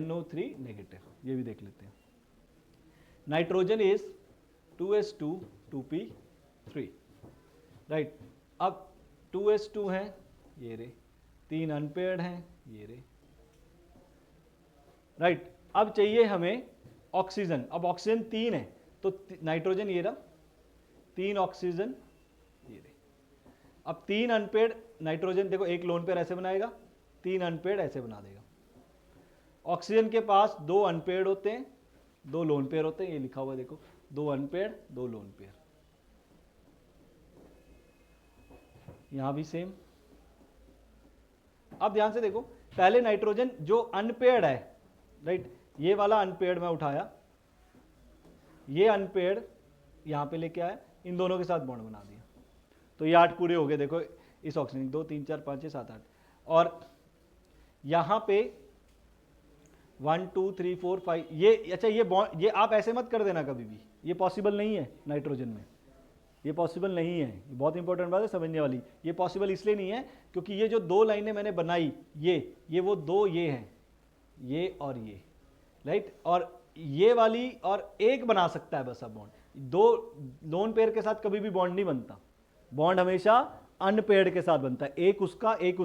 NO3 नेगेटिव, ये भी देख लेते हैं। Nitrogen is 2s2 2p3, right. अब 2s2 है, ये रे, 3 अनपेयर्ड हैं, ये रे, राइट। अब चाहिए हमें ऑक्सीजन। अब ऑक्सीजन 3 है, तो नाइट्रोजन ये रहा, 3 ऑक्सीजन ये रहे। अब 3 अनपेयर्ड नाइट्रोजन, देखो एक लोन पेयर ऐसे बनाएगा, 3 अनपेयर्ड ऐसे बना देगा। ऑक्सीजन के पास 2 अनपेयर्ड होते हैं, 2 लोन पेयर होते हैं, ये लिखा हुआ देखो, 2 अनपेयर्ड 2 लोन पेयर। यहां भी सेम। अब ध्यान से देखो, पहले नाइट्रोजन जो अनपेयर्ड है, राइट, ये वाला अनपेयर्ड मैं उठाया, ये अनपेयर्ड यहां पे लेके आया, इन दोनों के साथ बॉन्ड बना दिया, तो ये 8 पूरे हो गए। देखो इस ऑक्सीजन 2 3 4 5 6 7 8, और यहां पे 1 2 3 4 5, ये अच्छा, ये बॉन्ड, ये आप ऐसे मत कर देना कभी भी, ये पॉसिबल नहीं है नाइट्रोजन में, ये पॉसिबल नहीं है। ये बहुत इंपॉर्टेंट बात है समझने वाली। ये पॉसिबल इसलिए नहीं है क्योंकि ये जो 2 लाइनें मैंने बनाई, ये वो 2 ये हैं, ये और ये, राइट, और ये वाली और एक बना सकता है बस अब बॉन्ड। 2 लोन पेयर के साथ कभी भी बॉन्ड नहीं बनता, बॉन्ड हमेशा अनपेयर्ड के साथ बनता है, एक उसका एक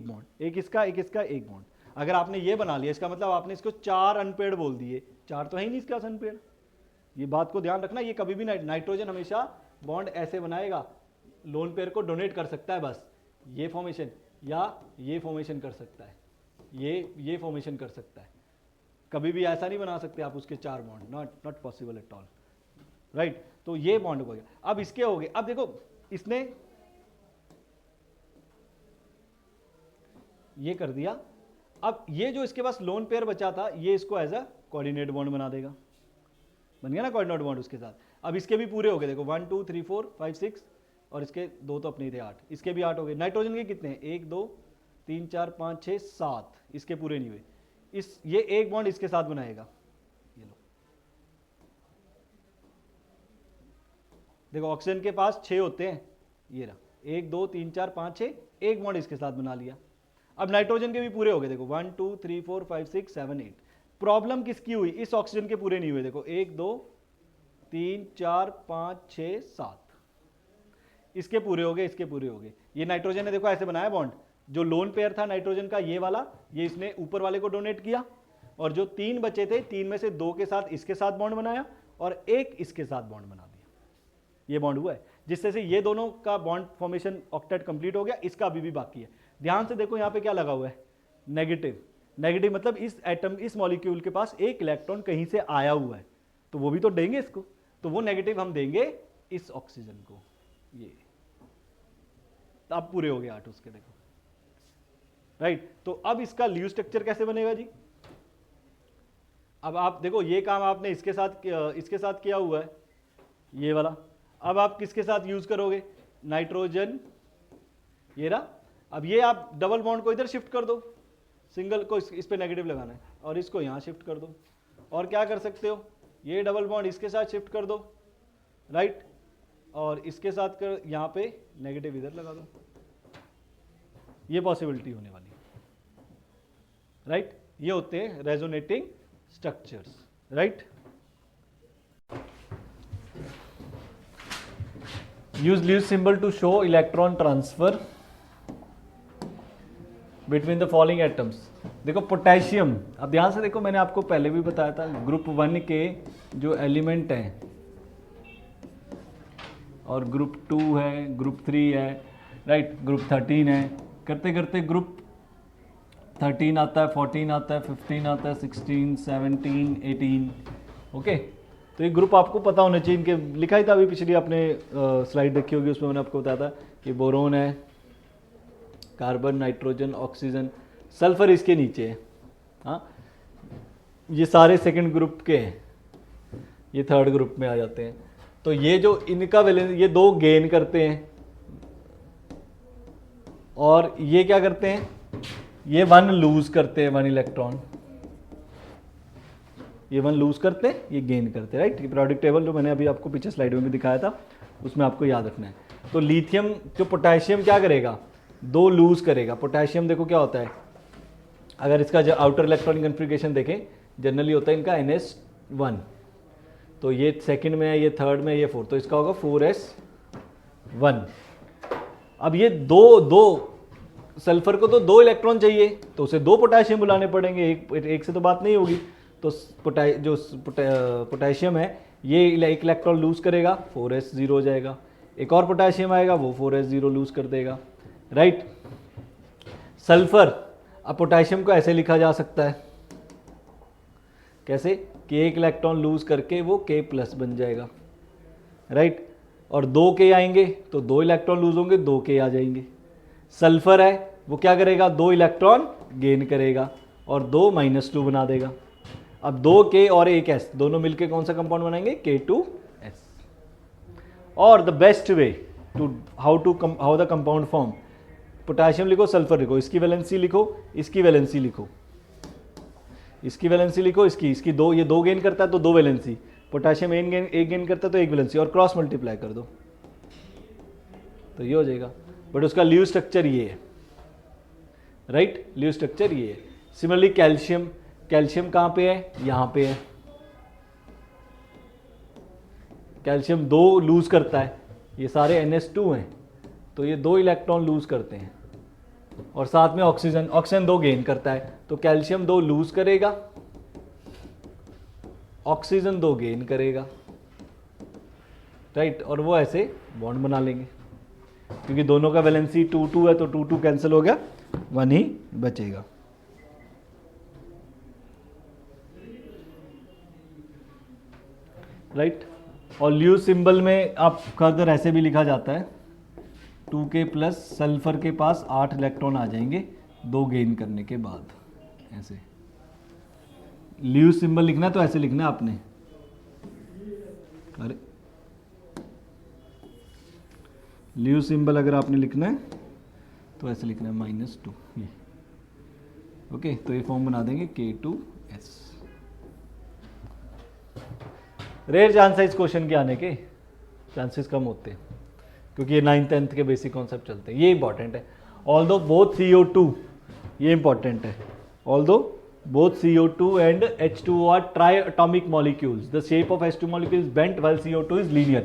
बॉन्ड, एक इसका एक बॉन्ड। अगर आपने ये बना लिया, इसका मतलब आपने इसको 4 अनपेयर्ड बोल दिए, 4 तो है ही नहीं इसके पास अनपेयर्ड। ये बात को ध्यान रखना, ये कभी भी नाइट्रोजन हमेशा बॉन्ड ऐसे बनाएगा, लोन पेयर को डोनेट कर सकता है बस, ये फॉर्मेशन, या ये फॉर्मेशन कर सकता है, ये फॉर्मेशन कर सकता है, कभी भी ऐसा नहीं बना सकते आप उसके 4 bond, not possible at all, right. तो ये बॉन्ड हो गया। अब इसके हो गए, अब देखो इसने ये कर दिया। अब ये जो इसके पास लोन पेयर बचा था, ये इसको एज अ कोऑर्डिनेट बॉन्ड बना देगा, बन गया ना कोऑर्डिनेट बॉन्ड उसके साथ। अब इसके भी पूरे हो गए, देखो 1 2 3 4 5 6, और इसके 2 तो अपने ही थे 8, इसके भी 8 हो गए। नाइट्रोजन के कितने हैं, 1 2 3 4 5 6 7, इसके पूरे नहीं हुए। ये एक बॉन्ड इसके साथ बनाएगा, ये लो, देखो ऑक्सीजन के पास 6 होते हैं, ये रहा 1 2 3 4 5 6, एक बॉन्ड इसके साथ बना लिया। अब नाइट्रोजन के भी पूरे हो गए, देखो 1 2 3 4 5 6 7 8। प्रॉब्लम किसकी हुई, इस ऑक्सीजन के पूरे नहीं हुए, देखो 1 2 3 4 5 6 7, इसके पूरे हो गए, इसके पूरे हो गए। ये नाइट्रोजन ने देखो ऐसे बनाया बॉन्ड, जो लोन पेयर था नाइट्रोजन का ये वाला, ये इसने ऊपर वाले को डोनेट किया, और जो 3 बचे थे, 3 में से 2 के साथ इसके साथ बॉन्ड बनाया, और एक इसके साथ बॉन्ड बना दिया, ये बॉन्ड हुआ है, जिससे से ये दोनों का बॉन्ड फॉर्मेशन ऑक्टेट कंप्लीट हो गया। इसका अभी भी बाकी है। ध्यान से देखो यहाँ पे क्या लगा हुआ है, नेगेटिव। नेगेटिव मतलब इस एटम, इस मॉलिक्यूल के पास एक इलेक्ट्रॉन कहीं से आया हुआ है, तो वो भी तो देंगे इसको, तो वो नेगेटिव हम देंगे इस ऑक्सीजन को, ये। तो अब पूरे हो गए 8 उसके, देखो, राइट। तो अब इसका लीव स्ट्रक्चर कैसे बनेगा जी। अब आप देखो, ये काम आपने इसके साथ किया हुआ है, ये वाला। अब आप किसके साथ यूज करोगे, नाइट्रोजन, ये रहा। अब ये आप डबल बॉन्ड को इधर शिफ्ट कर दो, सिंगल को इस पे नेगेटिव लगाना है, और इसको यहां शिफ्ट कर दो। और क्या कर सकते हो, ये डबल बॉन्ड इसके साथ शिफ्ट कर दो, राइट, और इसके साथ कर यहां पे नेगेटिव इधर लगा दो। ये पॉसिबिलिटी होने वाली है, राइट। ये होते हैं resonating structures, right. Use Lewis symbol to show electron transfer between the following atoms. देखो पोटेशियम, अब ध्यान से देखो, मैंने आपको पहले भी बताया था, ग्रुप 1 के जो एलिमेंट हैं, और ग्रुप 2 है, ग्रुप 3 है, राइट, ग्रुप 13 है, करते करते ग्रुप 13 आता है, 14 आता है, 15 आता है, 16, 17, 18। ओके, तो ये ग्रुप आपको पता होना चाहिए। इनके लिखा ही था अभी, पिछली आपने स्लाइड देखी होगी, उसमें मैंने आपको बताया था कि बोरोन है, कार्बन, नाइट्रोजन, ऑक्सीजन, सल्फर इसके नीचे है। हाँ, ये सारे सेकंड ग्रुप के हैं, ये थर्ड ग्रुप में आ जाते हैं। तो ये जो इनका वैलेंस, ये दो गेन करते हैं और ये क्या करते हैं, ये वन लूज करते हैं, 1 इलेक्ट्रॉन। ये वन लूज करते हैं, ये गेन करते हैं, राइट। पीरियोडिक टेबल जो मैंने अभी आपको पीछे स्लाइड में भी दिखाया था, उसमें आपको याद रखना है। तो लिथियम जो पोटेशियम क्या करेगा, 2 लूज करेगा। पोटेशियम देखो क्या होता है, अगर इसका जो आउटर इलेक्ट्रॉनिक कन्फिग्रेशन देखें, जनरली होता है इनका NS1, तो ये सेकंड में है, ये थर्ड में है, ये फोर्थ, तो इसका होगा 4s1। अब ये दो सल्फर को तो 2 इलेक्ट्रॉन चाहिए, तो उसे 2 पोटेशियम बुलाने पड़ेंगे, एक से तो बात नहीं होगी। तो पोटेशियम है, ये 1 इलेक्ट्रॉन लूज करेगा, 4s0 हो जाएगा। एक और पोटेशियम आएगा, वो 4s0 लूज कर देगा, राइट। सल्फर, अब पोटेशियम को ऐसे लिखा जा सकता है, कैसे कि 1 इलेक्ट्रॉन लूज करके वो K प्लस बन जाएगा, राइट। और 2 K आएंगे तो 2 इलेक्ट्रॉन लूज होंगे, 2 K आ जाएंगे। सल्फर है, वो क्या करेगा, 2 इलेक्ट्रॉन गेन करेगा और 2 -2 बना देगा। अब 2 K और 1 S दोनों मिलके कौन सा कंपाउंड बनाएंगे, K2S। और the best way to how the compound form, potassium लिखो, सल्फर लिखो, इसकी वैलेंसी लिखो, इसकी वैलेंसी लिखो, इसकी वैलेंसी लिखो, इसकी दो, ये 2 गेन करता है तो 2 वैलेंसी, पोटेशियम 1 गेन करता है तो 1 वैलेंसी, और क्रॉस मल्टीप्लाई कर दो तो ये हो जाएगा। बट उसका लीव स्ट्रक्चर ये है, राइट, लीव स्ट्रक्चर ये है। सिमिलरली कैल्शियम, कैल्शियम कहाँ पे है, यहाँ पे है। कैल्शियम 2 लूज करता है, ये सारे NS2 हैं, तो ये 2 इलेक्ट्रॉन लूज करते हैं। और साथ में ऑक्सीजन, ऑक्सीजन 2 गेन करता है, तो कैल्शियम 2 लूज करेगा, ऑक्सीजन 2 गेन करेगा, राइट। और वो ऐसे बॉन्ड बना लेंगे, क्योंकि दोनों का वैलेंसी 2-2 है, तो 2-2 कैंसिल हो गया, 1 ही बचेगा, राइट। और ल्यूज सिंबल में आप अगर ऐसे भी लिखा जाता है, 2K प्लस, सल्फर के पास 8 इलेक्ट्रॉन आ जाएंगे 2 गेन करने के बाद, ऐसे। ल्यूज सिंबल लिखना है तो ऐसे लिखना है आपने, अरे ल्यूज सिंबल अगर आपने लिखना है तो ऐसे लिखना है -2, ये ओके। तो ये फॉर्म बना देंगे K2S। रेयर चांस है इस क्वेश्चन के आने के, चांसेस कम होते हैं, क्योंकि ये 9th 10th के बेसिक कॉन्सेप्ट चलते हैं, ये इंपॉर्टेंट है। ऑल्दो बोथ CO2, ये इंपॉर्टेंट है, although both CO2 and H2O are tri-atomic molecules, the shape of H2 molecule is bent while CO2 is linear।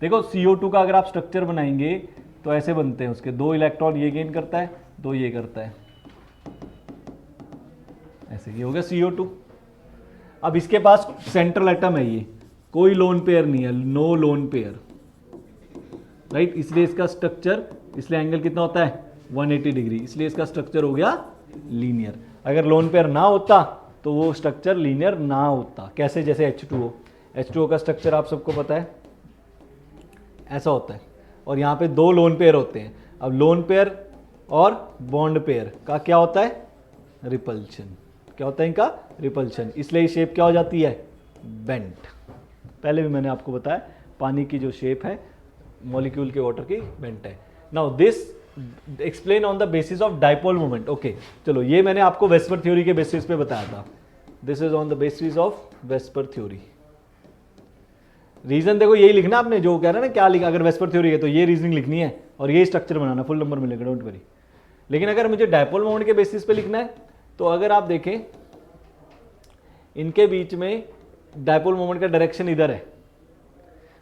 देखो CO2 का अगर आप स्ट्रक्चर बनाएंगे तो ऐसे बनते हैं उसके, 2 इलेक्ट्रॉन ये गेन करता है, 2 ये करता है, ऐसे ये हो गया CO2। अब इसके पास सेंट्रल एटम है, ये कोई लोन पेयर नहीं है, नो लोन पेयर, राइट। इसलिए इसका स्ट्रक्चर, इसलिए एंगल कितना होता है, 180 डिग्री, इसलिए इसका स्ट्रक्चर हो गया लीनियर। अगर लोन पेयर ना होता तो वो स्ट्रक्चर लीनियर ना होता। कैसे, जैसे H2O, H2O का स्ट्रक्चर आप सबको पता है, ऐसा होता है, और यहाँ पे 2 लोन पेयर होते हैं। अब लोन पेयर और बॉन्ड पेयर का क्या होता है, रिपल्शन, क्या होता है इनका, रिपल्शन, इसलिए शेप क्या हो जाती है, बेंट। पहले भी मैंने आपको बताया, पानी की जो शेप है मॉलिक्यूल के वाटर की, बेंट है। Now this explain on the basis of dipole moment. Okay, चलो ये मैंने आपको वेस्पर थ्योरी के बेसिस पे बताया था, this is on the basis of VSEPR theory. Reason देखो यही लिखना आपने, जो कह रहा है ना क्या लिखा, अगर वेस्पर थ्योरी है तो ये रीजनिंग लिखनी है और ये स्ट्रक्चर बनाना, फुल नंबर मिलेगा, डोंट वरी। लेकिन अगर मुझे डाइपोल मोमेंट के बेसिस पे लिखना है तो अगर आप देखें इनके बीच में डाइपोल मोमेंट का डायरेक्शन इधर है,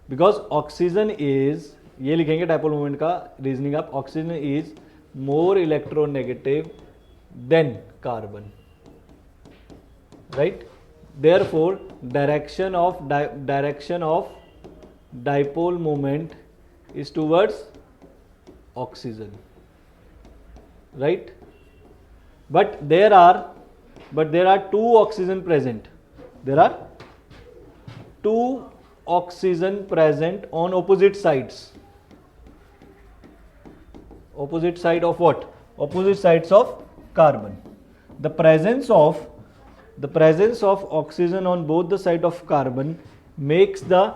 बिकॉज ऑक्सीजन इज, ये लिखेंगे डाइपोल मोमेंट का रीजनिंग आप, oxygen is more electronegative than carbon, right. therefore direction of dipole moment is towards oxygen, right। but there are two oxygen present. There are two oxygen present on opposite sides. Opposite side of what? Opposite sides of carbon. The presence of oxygen on both the side of carbon makes the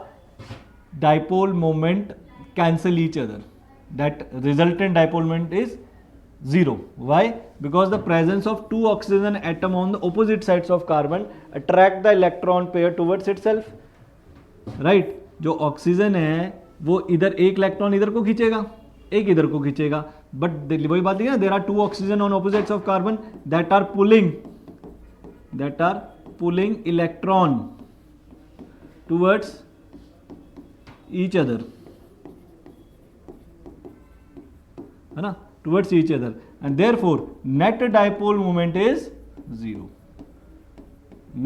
dipole moment cancel each other. That resultant dipole moment is 0. Why? Because the presence of two oxygen atom on the opposite sides of carbon attract the electron pair towards itself. Right? जो oxygen है वो इधर एक electron इधर को खींचेगा, एक इधर को खींचेगा, बट वही बात है ना, there are two oxygen on opposites of carbon that are pulling electron towards each other, है ना, towards each other, and therefore net dipole moment is 0.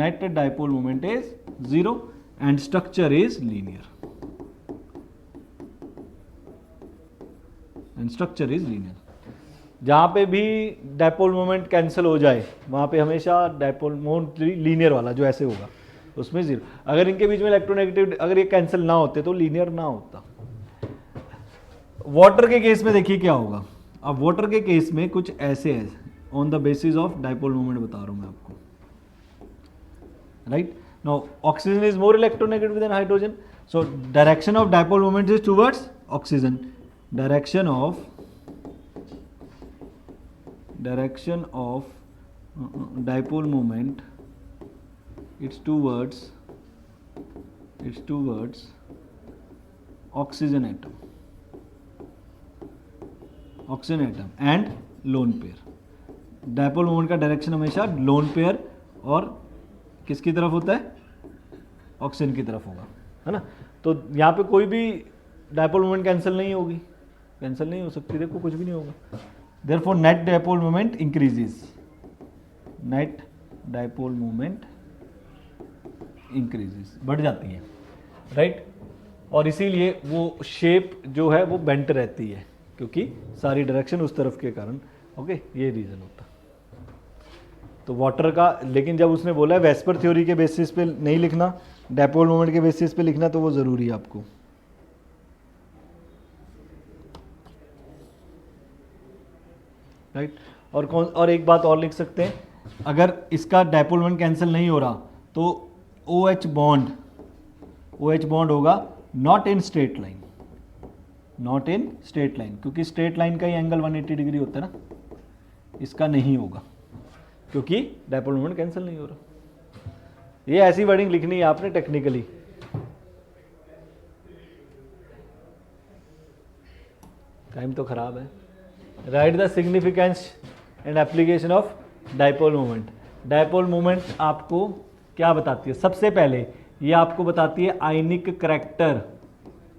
Net dipole moment is 0 and structure is linear. जहां पे भी dipole moment cancel हो जाए वहां पे हमेशा डायपोल मोमेंट लीनियर वाला जो ऐसे होगा उसमें 0. अगर इनके बीच में इलेक्ट्रोनेगेटिव अगर ये कैंसिल ना होते तो लीनियर ना होता. वाटर के केस में देखिए क्या होगा. अब वाटर के केस में कुछ ऐसे है, on the basis of dipole moment बता रहा हूं मैं आपको. Right now oxygen is more electronegative than hydrogen, so direction of dipole moment is towards oxygen. Direction of dipole moment it's towards oxygen atom and lone pair. Dipole moment का direction हमेशा loan pair और किसकी तरफ होता है? Oxygen की तरफ होगा, है ना. तो यहाँ पे कोई भी डायपोल मोमेंट कैंसिल नहीं होगी, कैंसिल नहीं हो सकती. देखो कुछ भी नहीं होगा. Therefore net dipole moment increases, net dipole moment increases, बढ़ जाती है. राइट और इसीलिए वो शेप जो है वो बेंट रहती है क्योंकि सारी डायरेक्शन उस तरफ के कारण. ओके ये रीजन होता. तो वाटर का, लेकिन जब उसने बोला है वेस्पर थ्योरी के बेसिस पे नहीं लिखना, डायपोल मोमेंट के बेसिस पे लिखना, तो वो जरूरी है आपको. राइट और एक बात और लिख सकते हैं, अगर इसका डायपोल मोमेंट कैंसिल नहीं हो रहा तो OH बॉन्ड होगा नॉट इन स्ट्रेट लाइन, क्योंकि स्ट्रेट लाइन का ही एंगल 180 डिग्री होता है ना, इसका नहीं होगा क्योंकि डायपोल मोमेंट कैंसिल नहीं हो रहा. ये ऐसी वर्डिंग लिखनी है आपने टेक्निकली. टाइम तो खराब है. Right the significance and application of dipole moment. Dipole moment आपको क्या बताती है? सबसे पहले ये आपको बताती है आयनिक करैक्टर.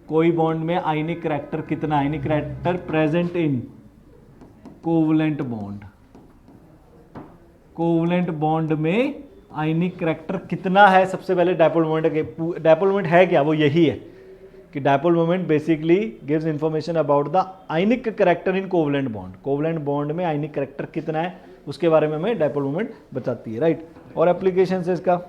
कोई बॉन्ड में आयनिक करैक्टर कितना, ionic character present in covalent bond. Covalent bond में आयनिक करैक्टर कितना है, सबसे पहले डायपोल मोमेंट. डायपोल मोमेंट है क्या? वो यही है कि dipole moment basically gives information about the ionic character in covalent bond. Covalent bond में आयनिक करैक्टर कितना है उसके बारे में हमें डायपोल मोमेंट बताती है. राइट और एप्लीकेशन है इसका.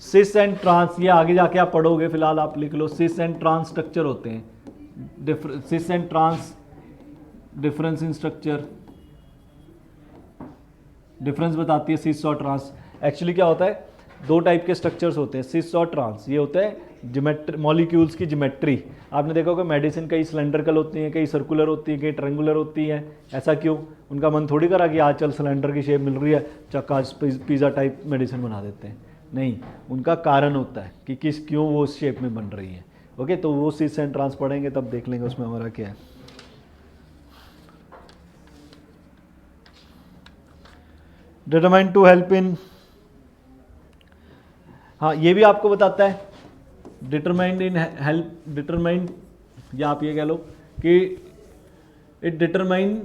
सिस एंड ट्रांस, ये आगे जाके आप पढ़ोगे, फिलहाल आप लिख लो. सिस एंड ट्रांस स्ट्रक्चर होते हैं. Cis and trans difference in structure, difference बताती है सिस और ट्रांस. एक्चुअली क्या होता है, दो टाइप के स्ट्रक्चर्स होते हैं, सिस और ट्रांस. ये होता है ज्योमेट्री, मॉलिक्यूल्स की ज्योमेट्री. आपने देखा होगा मेडिसिन कई सिलेंड्रिकल होती हैं, कई सर्कुलर होती हैं, कई ट्रायंगुलर होती हैं. ऐसा क्यों? उनका मन थोड़ी करा कि आज चल सिलेंडर की शेप मिल रही है, चक्का आज पिज़्ज़ा टाइप मेडिसिन बना देते हैं. नहीं, उनका कारण होता है कि क्यों वो उस शेप में बन रही है. ओके तो वो सिस एंड ट्रांस पढ़ेंगे तब देख लेंगे उसमें हमारा क्या है. डिटरमाइन टू हेल्प इन, हाँ ये भी आपको बताता है डिटरमाइंड इन हेल्प. डिटरमाइंड या आप ये कह लो कि it determine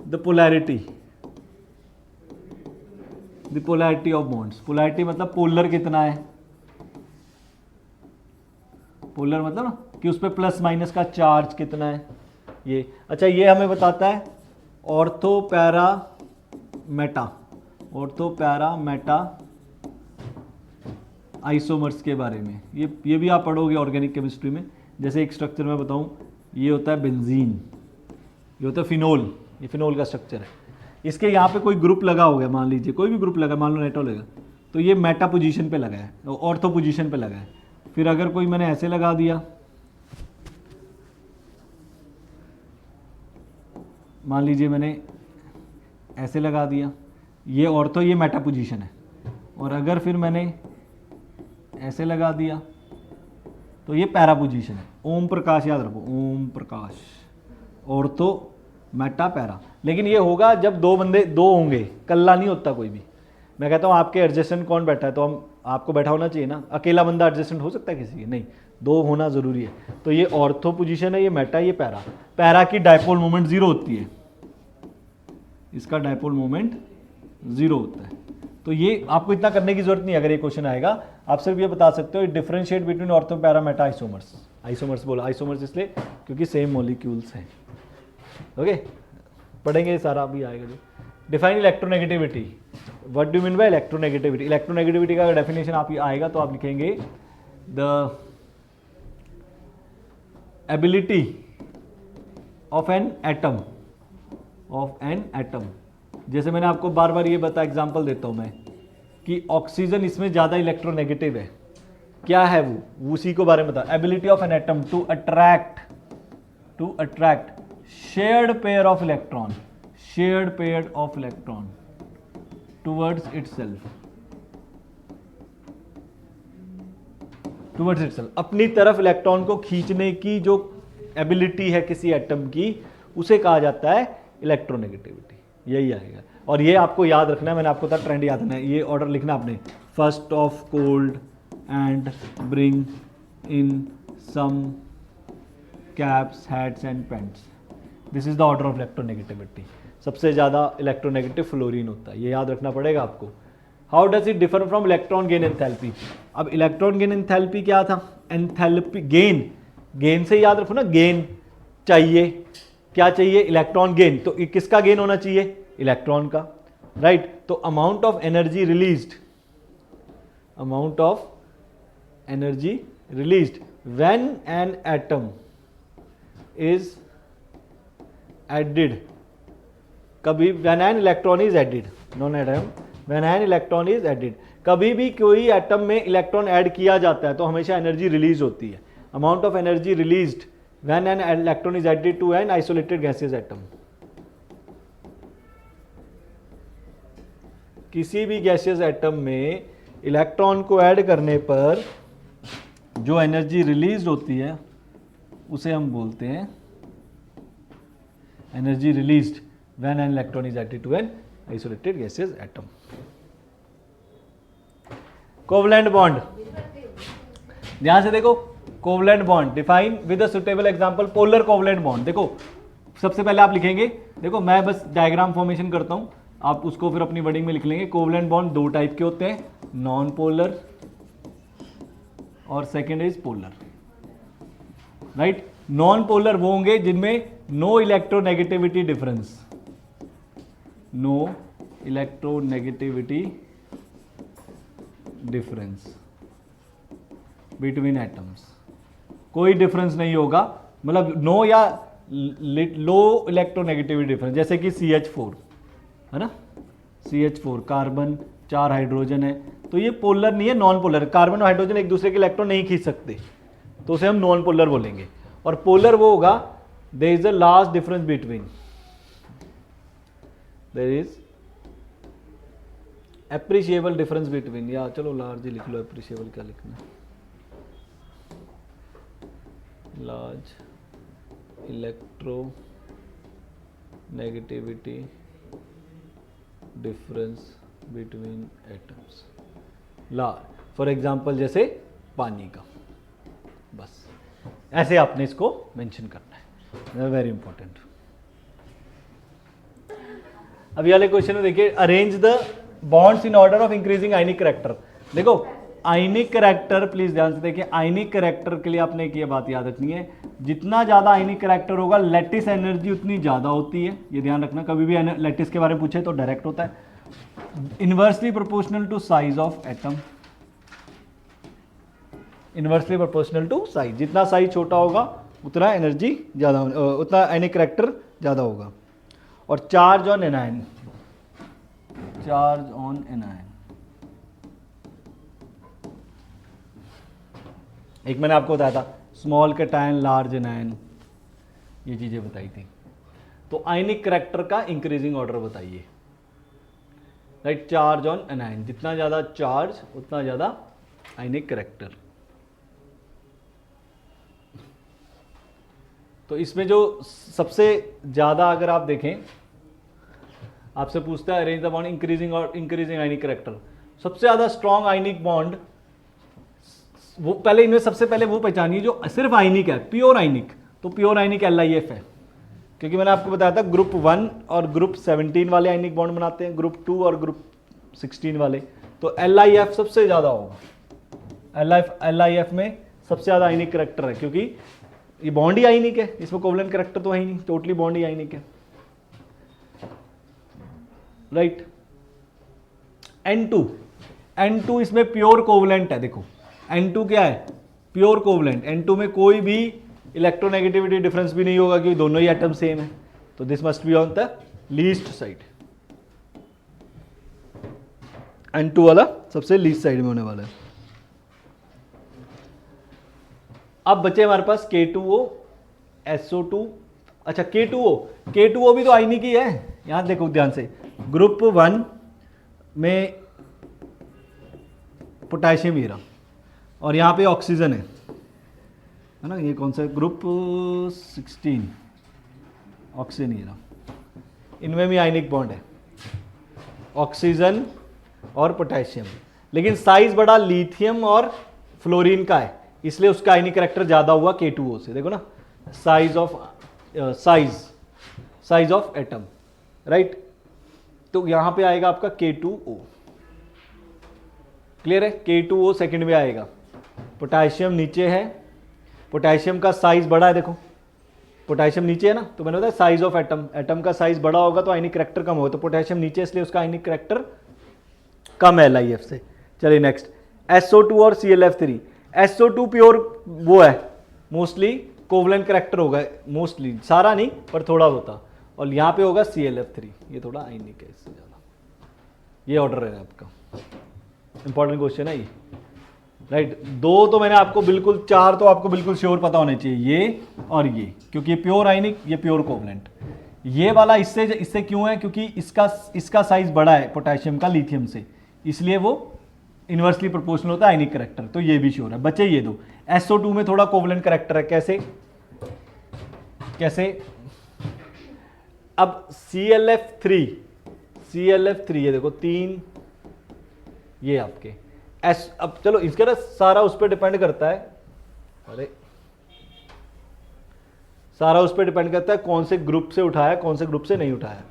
the polarity of bonds. Polarity मतलब पोलर कितना है. पोलर मतलब ना कि उस पर प्लस माइनस का चार्ज कितना है. ये अच्छा, ये हमें बताता है ऑर्थो पैरा मेटा आइसोमर्स के बारे में। ये भी आप पढ़ोगे ऑर्गेनिक केमिस्ट्री में। जैसे एक स्ट्रक्चर मैं बताऊं, ये होता है बेंजीन, ये होता है फिनोल, ये फिनोल का स्ट्रक्चर है। इसके यहाँ पे कोई ग्रुप लगा हो गया, मान लीजिए कोई भी ग्रुप लगा, मान लो नाइट्रो लगा, तो ये मेटा पोजीशन पे लगा है, ऑर्थो पोजीशन पे लगा है। फिर अगर कोई मैंने ऐसे लगा दिया, मान लीजिए मैंने ऐसे लगा दिया, ये ऑर्थो, ये मेटा पोजीशन है। और अगर फिर मैंने ऐसे लगा दिया तो ये पैरा पोजीशन है। ओम प्रकाश याद रखो, Om Prakash, ortho Meta para. लेकिन ये होगा जब दो बंदे दो होंगे, कल्ला नहीं होता कोई भी। मैं कहता हूँ आपके एडजस्टेंट कौन बैठा है, तो हम आपको बैठा होना चाहिए ना। अकेला बंदा एडजस्टेंट हो सकता है किसी के? नहीं, दो होना जरूरी है। तो ये ऑर्थो पोजीशन है, ये मेटा, ये पैरा। पैरा की डायपोल मोमेंट 0 होती है, इसका डायपोल मोमेंट 0 होता है। तो ये आपको इतना करने की जरूरत नहीं। अगर ये क्वेश्चन आएगा, आप सिर्फ ये बता सकते हो differentiate between ortho para Meta isomers. Isomers बोला, आइसोमर्स इसलिए क्योंकि सेम मॉलिक्यूल्स हैं। ओके, पढ़ेंगे सारा, अभी आएगा जो। Define electronegativity. What do mean by electronegativity? Electronegativity का डेफिनेशन आप आएगा तो आप लिखेंगे the ability of an atom, जैसे मैंने आपको बार बार ये बता, एग्जांपल देता हूं मैं, कि ऑक्सीजन इसमें ज़्यादा इलेक्ट्रोनेगेटिव है। क्या है वो उसी को बारे में बता। Ability of an atom to attract shared pair of electron towards itself, अपनी तरफ इलेक्ट्रॉन को खींचने की जो एबिलिटी है किसी एटम की, उसे कहा जाता है इलेक्ट्रोनेगेटिविटी। यही आएगा। और ये आपको याद रखना है, मैंने आपको था ट्रेंड याद रखना है। ये ऑर्डर लिखना आपने, first of cold and bring in some caps, hats and pants. This is the order of electronegativity. सबसे ज़्यादा इलेक्ट्रोनेगेटिव फ्लोरीन होता है, ये याद रखना पड़ेगा आपको। How does it differ from electron gain enthalpy? अब इलेक्ट्रॉन गेन एंथैल्पी क्या था? एंथैल्पी गेन से याद रखो ना, गेन चाहिए, क्या चाहिए? Electron gain. तो किसका गेन होना चाहिए? इलेक्ट्रॉन का, राइट। तो amount of energy released when an atom is added, कभी when an electron is added, non atom, when an electron is added, कभी भी कोई एटम में इलेक्ट्रॉन ऐड किया जाता है तो हमेशा एनर्जी रिलीज होती है। Amount of energy released when an electron is added to an isolated gaseous atom, किसी भी गैसियस एटम में इलेक्ट्रॉन को ऐड करने पर जो एनर्जी रिलीज होती है उसे हम बोलते हैं energy released when an electron is added to an isolated gaseous atom. Covalent bond, ध्यान से देखो, covalent bond define with a suitable example. Polar covalent bond, देखो सबसे पहले आप लिखेंगे, देखो मैं बस डायग्राम फॉर्मेशन करता हूं, आप उसको फिर अपनी वर्डिंग में लिख लेंगे। कोवलेंट बॉन्ड दो टाइप के होते हैं, नॉन पोलर और second is polar, right. Non polar वो होंगे जिनमें no electronegativity difference, no electronegativity difference between atoms, कोई डिफरेंस नहीं होगा, मतलब नो या लो इलेक्ट्रोनेगेटिविटी डिफरेंस। जैसे कि CH4 है ना, CH4 कार्बन 4 हाइड्रोजन है, तो ये पोलर नहीं है, नॉन पोलर। कार्बन और हाइड्रोजन एक दूसरे के इलेक्ट्रॉन नहीं खींच सकते, तो उसे हम नॉन पोलर बोलेंगे। और पोलर वो होगा there is a large difference between, there is appreciable difference between, या चलो लार्ज ही लिख लो, एप्रिशिएबल क्या लिखना है, large electronegativity difference between atoms, for example जैसे पानी का, बस ऐसे आपने इसको मेंशन करना है, वेरी इंपॉर्टेंट। अभी वाले क्वेश्चन में देखिए, arrange the bonds in order of increasing ionic character. देखो आयनिक करैक्टर, प्लीज ध्यान से देखिए, आयनिक करैक्टर के लिए आपने एक ये बात याद रखनी है, जितना ज्यादा आयनिक करैक्टर होगा लैटिस एनर्जी उतनी ज्यादा होती है। ये ध्यान रखना, कभी भी लैटिस के बारे में पूछे तो डायरेक्ट होता है, inversely proportional to size of atom, inversely proportional to size, जितना साइज छोटा होगा उतना एनर्जी ज्यादा, उतना आयनिक करैक्टर ज्यादा होगा। और charge on anion, charge on anion, एक मैंने आपको बताया था स्मॉल कैटायन लार्ज एनायन, ये चीजें बताई थी। तो आयनिक करैक्टर का इंक्रीजिंग ऑर्डर बताइए, राइट, चार्ज ऑन एनायन, जितना ज्यादा चार्ज उतना ज्यादा आयनिक करैक्टर। तो इसमें जो सबसे ज्यादा अगर आप देखें, आपसे पूछता है अरेंज द बॉन्ड इंक्रीजिंग और इंक्रीजिंग आयनिक करैक्टर, सबसे ज्यादा स्ट्रॉन्ग आयनिक बॉन्ड, वो पहले इनमें सबसे पहले वो पहचानिए जो सिर्फ आयनिक है, प्योर आयनिक। तो प्योर आयनिक LIF है, क्योंकि मैंने आपको बताया था ग्रुप 1 और ग्रुप 17 वाले आयनिक बॉन्ड बनाते हैं, ग्रुप 2 और ग्रुप 16 वाले। तो LIF सबसे ज्यादा होगा, LIF में सबसे ज्यादा आयनिक करैक्टर है, क्योंकि ये बॉन्ड ही आयनिक है, इसमें कोवलेंट करैक्टर तो है ही नहीं, टोटली बॉन्ड ही आयनिक है, राइट। N2 इसमें प्योर कोवलेंट है, देखो N2 क्या है, प्योर कोवलेंट। N2 में कोई भी इलेक्ट्रोनेगेटिविटी डिफरेंस भी नहीं होगा, क्योंकि दोनों ही एटम सेम है, तो this must be on the least side, N2 वाला सबसे लीस्ट साइड में होने वाला है। अब बचे हमारे पास K2O, SO2, अच्छा K2O भी तो आयनिक ही है, यहां देखो ध्यान से, ग्रुप 1 में पोटेशियम हीरा और यहां पे ऑक्सीजन है ना, ये कौन सा ग्रुप 16 ऑक्सीजन हीरा, इनमें भी आयनिक बॉन्ड है, ऑक्सीजन और पोटेशियम, लेकिन साइज बड़ा लिथियम और फ्लोरीन का है, इसलिए उसका आयनिक करैक्टर ज्यादा हुआ K2O से। देखो ना, साइज ऑफ एटम, राइट। तो यहां पे आएगा आपका K2O, क्लियर है, K2O सेकंड में आएगा, पोटेशियम नीचे है, पोटेशियम का साइज बड़ा है, देखो पोटेशियम नीचे है ना, तो मैंने बताया साइज ऑफ एटम, एटम का साइज बड़ा होगा तो आयनिक करैक्टर कम होगा, तो पोटेशियम नीचे इसलिए उसका आयनिक करैक्टर कम है LIF से। चलिए नेक्स्ट, SO2 और ClF3। SO2 प्योर वो है, मोस्टली कोवलेंट करैक्टर होगा, मोस्टली, सारा नहीं पर थोड़ा होता, और यहां पे होगा ClF3, ये थोड़ा आयनिक है इससे ज्यादा। ये ऑर्डर है आपका, इंपॉर्टेंट क्वेश्चन है ये, राइट। दो तो मैंने आपको बिल्कुल, 4 तो आपको बिल्कुल श्योर पता होने चाहिए, ये और ये, क्योंकि ये प्योर आयनिक, ये प्योर कोवलेंट। ये वाला इससे क्यों है, क्योंकि इसका साइज बड़ा है पोटेशियम का लिथियम से, इसलिए वो इनवर्सली प्रोपोर्शनल होता है आयनिक करैक्टर, तो ये भी श्योर है। बचे ये दो, SO2 में थोड़ा कोवलेंट करैक्टर है, कैसे अब ClF3 ये देखो 3, ये आपके अब चलो इसका ना सारा उस पर डिपेंड करता है, सारा उस पर डिपेंड करता है कौन से ग्रुप से उठाया, कौन से ग्रुप से नहीं उठाया।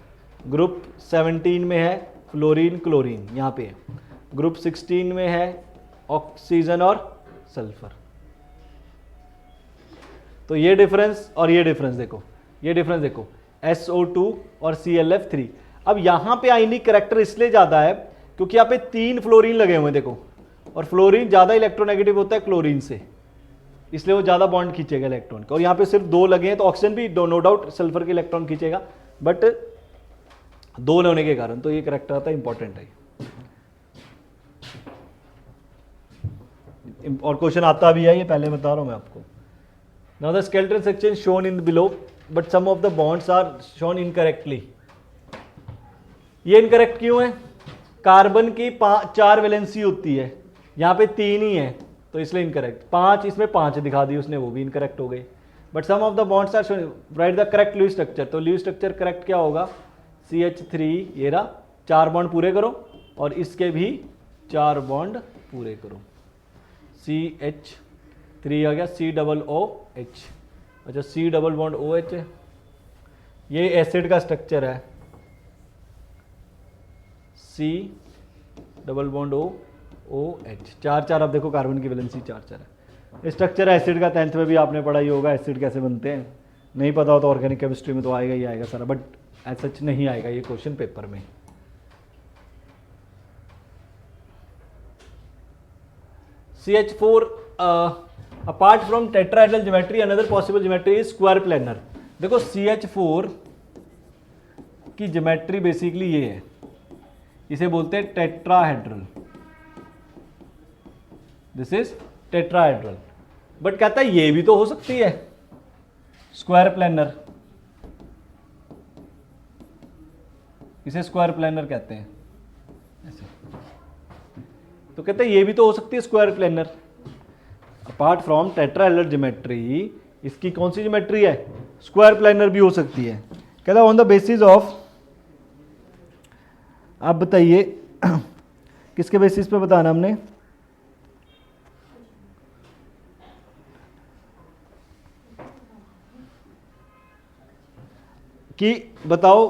ग्रुप 17 में है फ्लोरीन क्लोरीन, यहां पे है, ग्रुप 16 में है ऑक्सीजन और सल्फर। तो ये डिफरेंस और ये डिफरेंस देखो, ये डिफरेंस देखो, SO2 और ClF3। अब यहां पे आयनिक करैक्टर इसलिए ज्यादा है क्योंकि यहाँ पे 3 फ्लोरीन लगे हुए हैं, देखो, और फ्लोरीन ज्यादा इलेक्ट्रोनेगेटिव होता है क्लोरीन से, इसलिए वो ज्यादा बॉन्ड खींचेगा इलेक्ट्रॉन का। और यहाँ पे सिर्फ 2 लगे हैं, तो ऑक्सीजन भी नो डाउट सल्फर के इलेक्ट्रॉन खींचेगा, बट 2 होने के कारण तो ये करैक्टर आता है, इंपॉर्टेंट है। और क्वेश्चन आता भी है, ये पहले बता रहा हूं मैं आपको। Now the skeletal section shown in below, but some of the bonds are shown incorrectly. ये इनकरेक्ट क्यों है? कार्बन की 4 वैलेंसी होती है, यहाँ पे 3 ही है, तो इसलिए इनकरेक्ट। 5, इसमें 5 दिखा दी उसने, वो भी इनकरेक्ट हो गई। But some of the bonds are shown, right the correct Lewis structure. तो लुईस स्ट्रक्चर करेक्ट क्या होगा? CH3, ये रहा, 4 बॉन्ड पूरे करो, और इसके भी 4 बॉन्ड पूरे करो। CH3 आ गया, COOH, अच्छा C डबल बॉन्ड OH है, ये एसिड का स्ट्रक्चर है, C double bond O, OH, 4 अब देखो कार्बन की वैलेंसी 4 है। स्ट्रक्चर एसिड का 10th में भी आपने पढ़ा ही होगा, एसिड कैसे बनते हैं। नहीं पता हो तो ऑर्गेनिक केमिस्ट्री में तो आएगा ही आएगा सारा, बट एज सच नहीं आएगा ये क्वेश्चन पेपर में। CH4 apart from tetrahedral geometry another possible geometry is square planar. देखो CH4 की ज्योमेट्री बेसिकली ये है, इसे बोलते हैं tetrahedral, this is tetrahedral. But कहता है ये भी तो हो सकती है स्क्वायर प्लेनर, इसे स्क्वायर प्लेनर कहते हैं ऐसे। तो कहते हैं ये भी तो हो सकती है square planar. Apart from tetrahedral geometry, इसकी कौन सी ज्योमेट्री है, स्क्वायर प्लेनर भी हो सकती है। कहता है ऑन द बेसिस ऑफ, आप बताइए किसके बेसिस पे बताना हमने, कि बताओ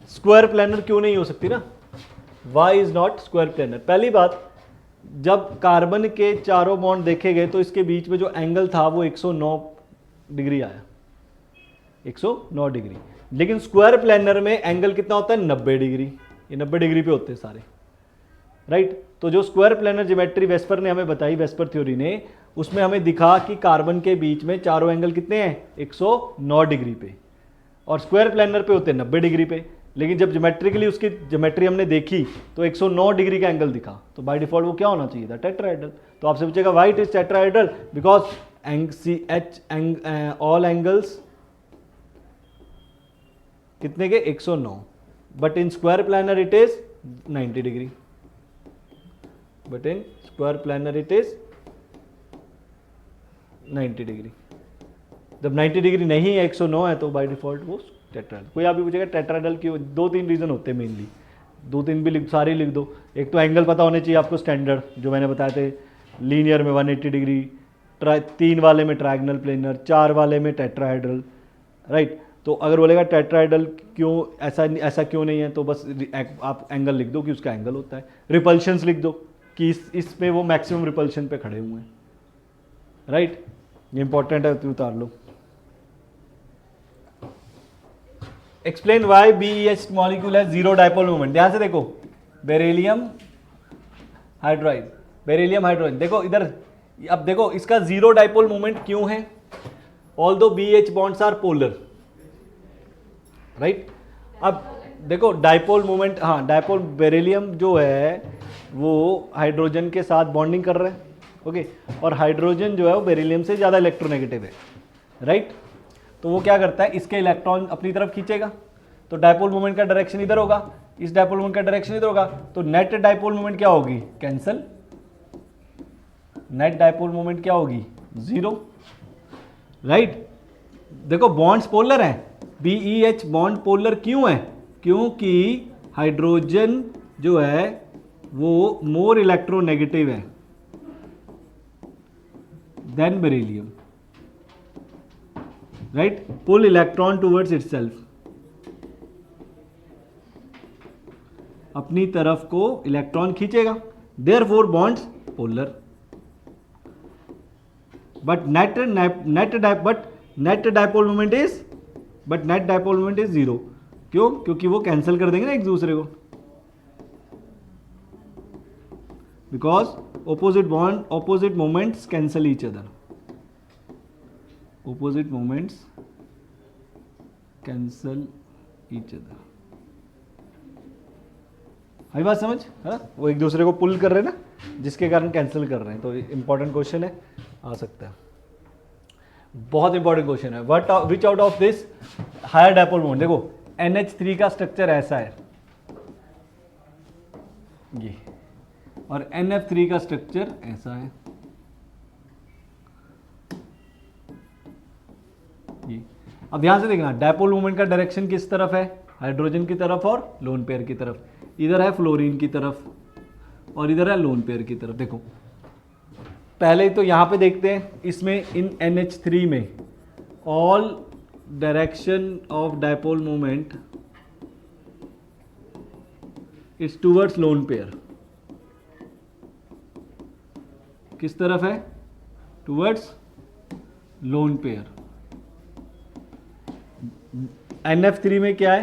स्क्वायर प्लेनर क्यों नहीं हो सकती ना, why is not square planar. पहली बात, जब कार्बन के चारों बॉन्ड देखे गए तो इसके बीच में जो एंगल था वो 109 डिग्री आया, 109 डिग्री। लेकिन स्क्वायर प्लेनर में एंगल कितना होता है, 90 डिग्री। ये 90 डिग्री पे होते हैं सारे, राइट। तो जो स्क्वायर प्लेनर ज्योमेट्री वेस्पर ने हमें बताई, वेस्पर थ्योरी ने, उसमें हमें दिखा कि कार्बन के बीच में चारों एंगल कितने हैं, 109 डिग्री पे, और स्क्वायर प्लेनर पे होते हैं 90 डिग्री पे। लेकिन जब ज्योमेट्रिकली उसकी ज्योमेट्री हमने देखी तो 109 डिग्री का एंगल दिखा, तो बाय डिफॉल्ट वो क्या होना चाहिए था, टेट्राहेड्रल। तो आपसे पूछेगा why it is tetrahedral, because all angles कितने के, 109, but in square planar it is 90 degree, but in square planar it is 90 degree. जब 90 डिग्री नहीं है, 109 है, तो बाय डिफॉल्ट वो टेट्राहेड्रल। कोई आप भी पूछेगा टेट्राहेड्रल क्यों, 2-3 रीजन होते हैं मेनली, 2-3 भी सारे लिख दो। एक तो एंगल पता होने चाहिए आपको स्टैंडर्ड, जो मैंने बताया थे, लीनियर में 180 डिग्री, 3 वाले में ट्रायंगल प्लेनर, 4 वाले में टेट्राहेड्रल, राइट। तो अगर बोलेगा टेट्राहेड्रल क्यों, ऐसा क्यों नहीं है, तो बस आप एंगल लिख दो कि उसका एंगल होता है। रिपल्शंस लिख दो कि इस पे वो मैक्सिमम रिपल्शन पे खड़े हुए हैं, राइट। ये इंपॉर्टेंट है, तो उतार लो। एक्सप्लेन वाई BeH मॉलिक्यूल है जीरो डायपोल मोमेंट। ध्यान से देखो, बेरिलियम हाइड्राइड, बेरिलियम हाइड्राइड, देखो इधर, अब देखो इसका जीरो डायपोल मोमेंट क्यों है, although BeH bonds are polar, right. अब देखो डायपोल मोमेंट, हाँ डायपोल, बेरिलियम जो है वो हाइड्रोजन के साथ बॉन्डिंग कर रहा है, ओके, और हाइड्रोजन जो है वो बेरिलियम से ज़्यादा इलेक्ट्रोनेगेटिव है, राइट। तो वो क्या करता है, इसके इलेक्ट्रॉन अपनी तरफ खींचेगा, तो डायपोल मोमेंट का डायरेक्शन इधर होगा, इस डायपोल मोमेंट का डायरेक्शन इधर होगा, तो नेट डायपोल मोमेंट क्या होगी, कैंसल, नेट डायपोल मोमेंट क्या होगी, 0, राइट। देखो बॉन्ड्स पोलर हैं, BeH बॉन्ड पोलर क्यों है, क्योंकि हाइड्रोजन जो है वो मोर इलेक्ट्रोनेगेटिव है देन बेरिलियम, राइट, पुल इलेक्ट्रॉन टूवर्ड्स इटसेल्फ, अपनी तरफ को इलेक्ट्रॉन खींचेगा, therefore bonds polar. But net dipole moment is 0, क्यों, क्योंकि वो कैंसिल कर देंगे ना एक दूसरे को, because opposite moments cancel each other, opposite moments cancel each other। आई बात समझ है ना, वो एक दूसरे को पुल कर रहे हैं ना, जिसके कारण कैंसिल कर रहे हैं। तो इंपॉर्टेंट क्वेश्चन है, आ सकता है, बहुत इंपॉर्टेंट क्वेश्चन है। Which out of this higher dipole moment, देखो NH3 का स्ट्रक्चर ऐसा है ये, और NF3 का स्ट्रक्चर ऐसा है ये। अब ध्यान से देखना, डायपोल मोमेंट का डायरेक्शन किस तरफ है, हाइड्रोजन की तरफ और लोन पेयर की तरफ। इधर है फ्लोरीन की तरफ और इधर है लोन पेयर की तरफ। देखो पहले तो यहां पे देखते हैं, इसमें इन NH3 में all direction of dipole moment is towards lone pair, किस तरफ है? Towards lone pair. NF3 में क्या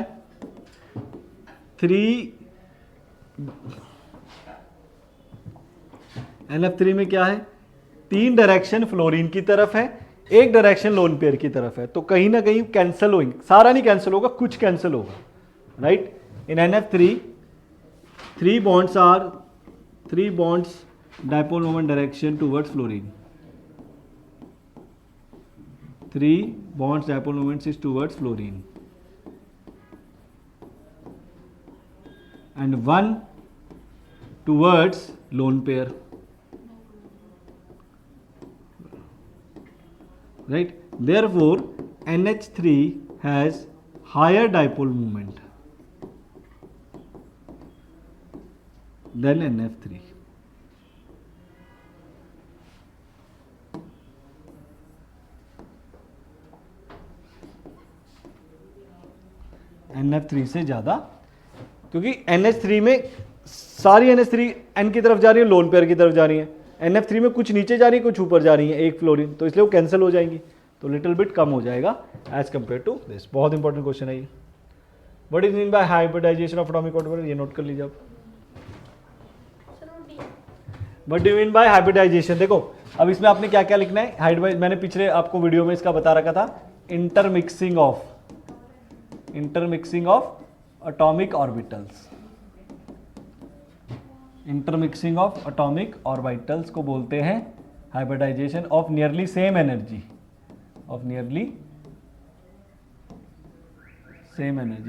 है? 3 डायरेक्शन फ्लोरीन की तरफ है, एक डायरेक्शन लोन पेयर की तरफ है, तो कहीं ना कहीं कैंसिल होंगे, सारा नहीं कैंसिल होगा, कुछ कैंसिल होगा, right. In NF3 3 bonds dipole moment direction towards fluorine, 3 bonds dipole moments is towards fluorine and 1 towards lone pair, right. Therefore NH3 has higher dipole moment than NF3. NF3 से ज्यादा, क्योंकि NH3 में सारी NH3 N की तरफ जा रही है, लोन पेयर की तरफ जा रही है। NF3 में कुछ नीचे जा रही है, कुछ ऊपर जा रही है, एक फ्लोरीन, तो इसलिए वो कैंसिल हो जाएंगी, तो लिटिल बिट कम हो जाएगा एज कंपेयर टू दिस। बहुत इंपॉर्टेंट क्वेश्चन है ये। What is mean by hybridisation of atomic orbital? ये नोट कर लीजिए आप। What do you mean by hybridisation? देखो अब इसमें आपने क्या क्या लिखना है। हाइब्रिड मैंने पिछले आपको वीडियो में इसका बता रखा था, intermixing of atomic orbitals. Intermixing of atomic orbitals को बोलते हैं hybridization of nearly same energy,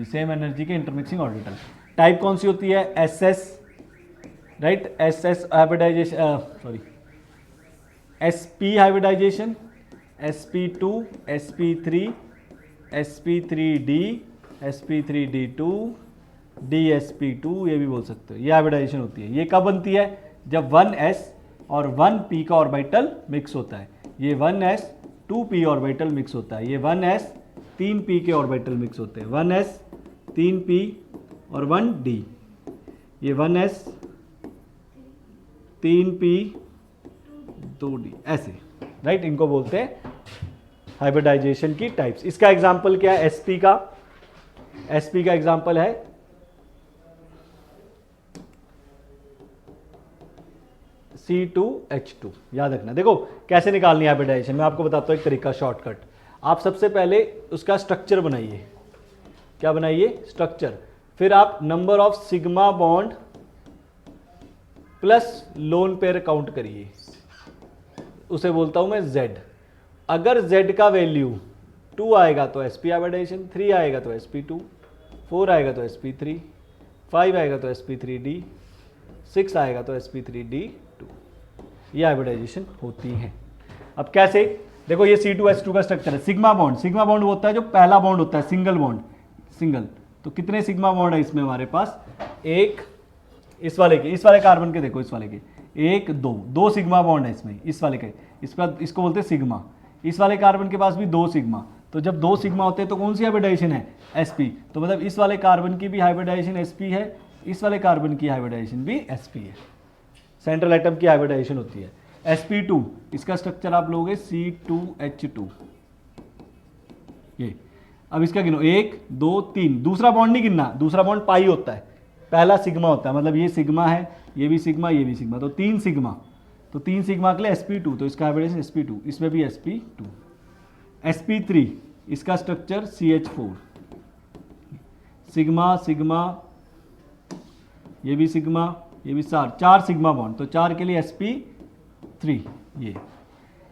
same energy के इंटरमिक्सिंग ऑर्बिटल। टाइप कौन सी होती है? SS, right. SS hybridization, sorry SP hybridization, SP2, SP3, SP3D, SP3D2, DSP2, ये भी बोल सकते हो। ये हाइब्रिडाइजेशन होती है। ये कब बनती है? जब 1s और 1p का ऑर्बिटल मिक्स होता है। ये 1s 2p ऑर्बिटल मिक्स होता है। ये 1s 3p के ऑर्बिटल मिक्स होते हैं। 1s 3p और 1d। ये 1s 3p 2d, ऐसे, राइट। इनको बोलते हैं हाइब्रिडाइजेशन की टाइप्स। इसका एग्जांपल क्या है? SP का एग्जांपल है C2H2। याद रखना। देखो कैसे निकालनी है हाइब्रिडाइजेशन, मैं आपको बताता हूं एक तरीका, शॉर्टकट। आप सबसे पहले उसका स्ट्रक्चर बनाइए। क्या बनाइए? स्ट्रक्चर। फिर आप number of sigma bond plus lone pair count करिए, उसे बोलता हूं मैं Z। अगर Z का वैल्यू 2 आएगा तो SP हाइब्रिडाइजेशन, 3 आएगा तो SP2, 4 आएगा तो SP3, 5 आएगा तो SP3D, 6 आएगा तो SP3D2। ये हाइब्रिडाइजेशन होती है। अब कैसे? देखो ये C2H2 का स्ट्रक्चर है। सिग्मा बॉन्ड होता है जो पहला बॉन्ड होता है, सिंगल। तो कितने सिग्मा बॉन्ड है इसमें हमारे पास? एक, इस वाले कार्बन के, देखो इस वाले के 1 2 सिग्मा बॉन्ड है इसमें, इस वाले के, इसको बोलते हैं सिग्मा। इस वाले कार्बन के पास भी 2 सिग्मा। तो जब 2 सिग्मा होते हैं तो कौन सी हाइब्रिडाइजेशन है? SP। तो मतलब इस वाले कार्बन की भी हाइब्रिडाइजेशन SP है, इस वाले कार्बन की हाइब्रिडाइजेशन भी SP है। सेंट्रल एटम की हाइब्रिडाइजेशन होती है। SP2, इसका स्ट्रक्चर आप लोगे C2H2। ये अब इसका गिनो 1 2 3। दूसरा बॉन्ड नहीं गिनना, दूसरा बॉन्ड पाई होता है, पहला सिग्मा होता है। मतलब ये सिग्मा है, ये भी सिग्मा, ये भी सिग्मा, तो 3 सिग्मा। तो 3 सिग्मा के लिए SP2, तो इसका हाइब्रिडाइजेशन SP2, इसमें भी SP2। SP3, इसका स्ट्रक्चर CH4, सिग्मा, ये भी सिग्मा, ये भी 4 सिग्मा बॉन्ड, तो 4 के लिए SP3। ये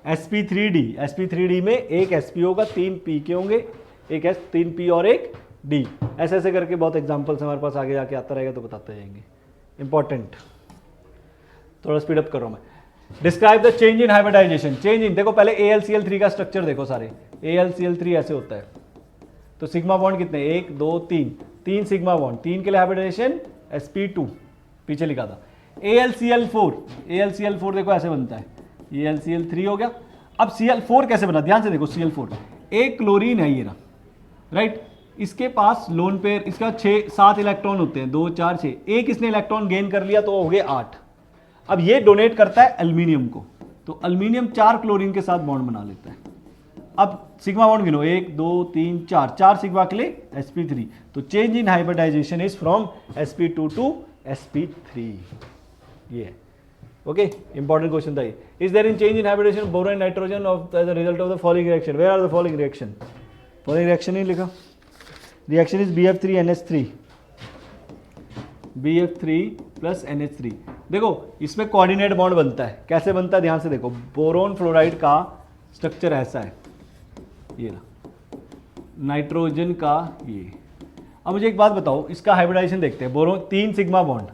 SP3D में एक SP होगा, 3 P के होंगे, एक 3 P और एक D। ऐसे करके बहुत एग्जांपल्स हमारे पास आगे जाके आता रहेगा, तो बताते जाएंगे। इंपॉर्टेंट, थोड़ा स्पीड अप कर रहा हूं मैं। Describe the change in hybridization. Change in, देखो पहले AlCl3 का स्ट्रक्चर देखो सारे। AlCl3 ऐसे होता है। तो सिग्मा बॉन्ड कितने? 1 2 3 सिग्मा बॉन्ड, 3 के लिए हाइब्रिडाइजेशन SP2, पीछे लिखा था। AlCl4 देखो ऐसे बनता है, ये AlCl3 हो गया। अब Cl4 कैसे बना? ध्यान से देखो, Cl4 एक क्लोरीन है ये ना, राइट। इसके पास लोन पेयर, इसका 7 इलेक्ट्रॉन होते हैं, 2 4 6। एक इसने इलेक्ट्रॉन गेन कर लिया तो हो गए 8। अब ये डोनेट करता है एल्यूमिनियम को, तो अल्मीनियम 4 क्लोरीन के साथ बॉन्ड बना लेता है। अब सिग्मा बॉन्ड गिनो, 1 2 3 4, 4 सिग्मा के लिए sp3। तो change in hybridization is from sp2 to sp3। ये है ओके, इंपॉर्टेंट क्वेश्चन था ये। Is there in change in hybridization boron and nitrogen of as a result of the following reaction, where are the following reaction? Following reaction नहीं लिखा, reaction is BF3NH3, BF3 plus NH3। देखो इसमें coordinate bond बनता है, कैसे बनता है ध्यान से देखो। बोरोन फ्लोराइड का स्ट्रक्चर ऐसा है, ये ना, नाइट्रोजन का ये। अब मुझे एक बात बताओ, इसका हाइब्रिडाइजेशन देखते हैं। बोरोन 3 सिग्मा बॉन्ड,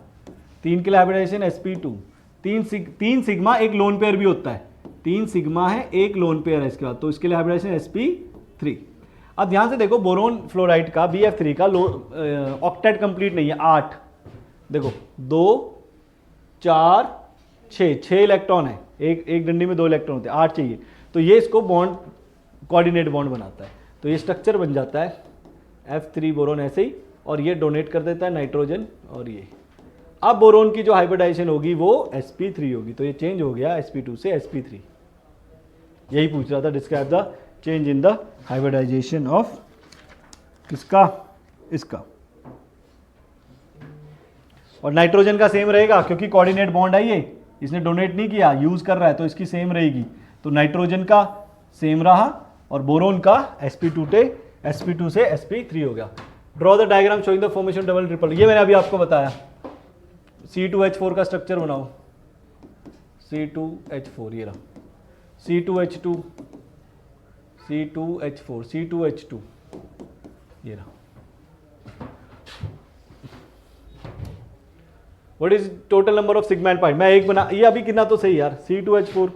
3 के लिए हाइब्रिडाइजेशन sp2, 3 सिग्मा एक लोन पेयर भी होता है, 3 सिग्मा है एक लोन पेयर है इसके बाद, तो इसके लिए हाइब्रिडाइजेशन sp3। अब ध्यान से देखो, बोरोन फ्लोराइड का BF3 का ऑक्टेट कंप्लीट नहीं है, 8। देखो 2 4 6 इलेक्ट्रॉन है, एक डंडी में 2 इलेक्ट्रॉन होते हैं, 8 चाहिए। तो ये इसको बॉन्ड कोऑर्डिनेट बॉन्ड बनाता है, तो ये स्ट्रक्चर बन जाता है F3 बोरोन ऐसे ही, और ये डोनेट कर देता है नाइट्रोजन और ये। अब बोरोन की जो हाइब्रिडाइजेशन होगी वो sp3 होगी, तो ये चेंज हो गया sp2 से sp3। यही पूछ रहा था, describe the change in the hybridization of किसका, इसका। और नाइट्रोजन का सेम रहेगा क्योंकि कोऑर्डिनेट बॉन्ड है ये, इसने डोनेट नहीं किया, यूज कर रहा है, तो इसकी सेम रहेगी। तो नाइट्रोजन का सेम रहा और बोरोन का sp2 से sp3 हो गया। Draw the diagram showing the formation double triple. ये मैंने अभी आपको बताया, C2H4 का स्ट्रक्चर बनाओ, C2H4 ये रहा, C2H2 C2H4 C2H2 ये रहा। What is total number of sigma and pi? मैं एक बना, ये अभी कितना तो सही यार, C2H4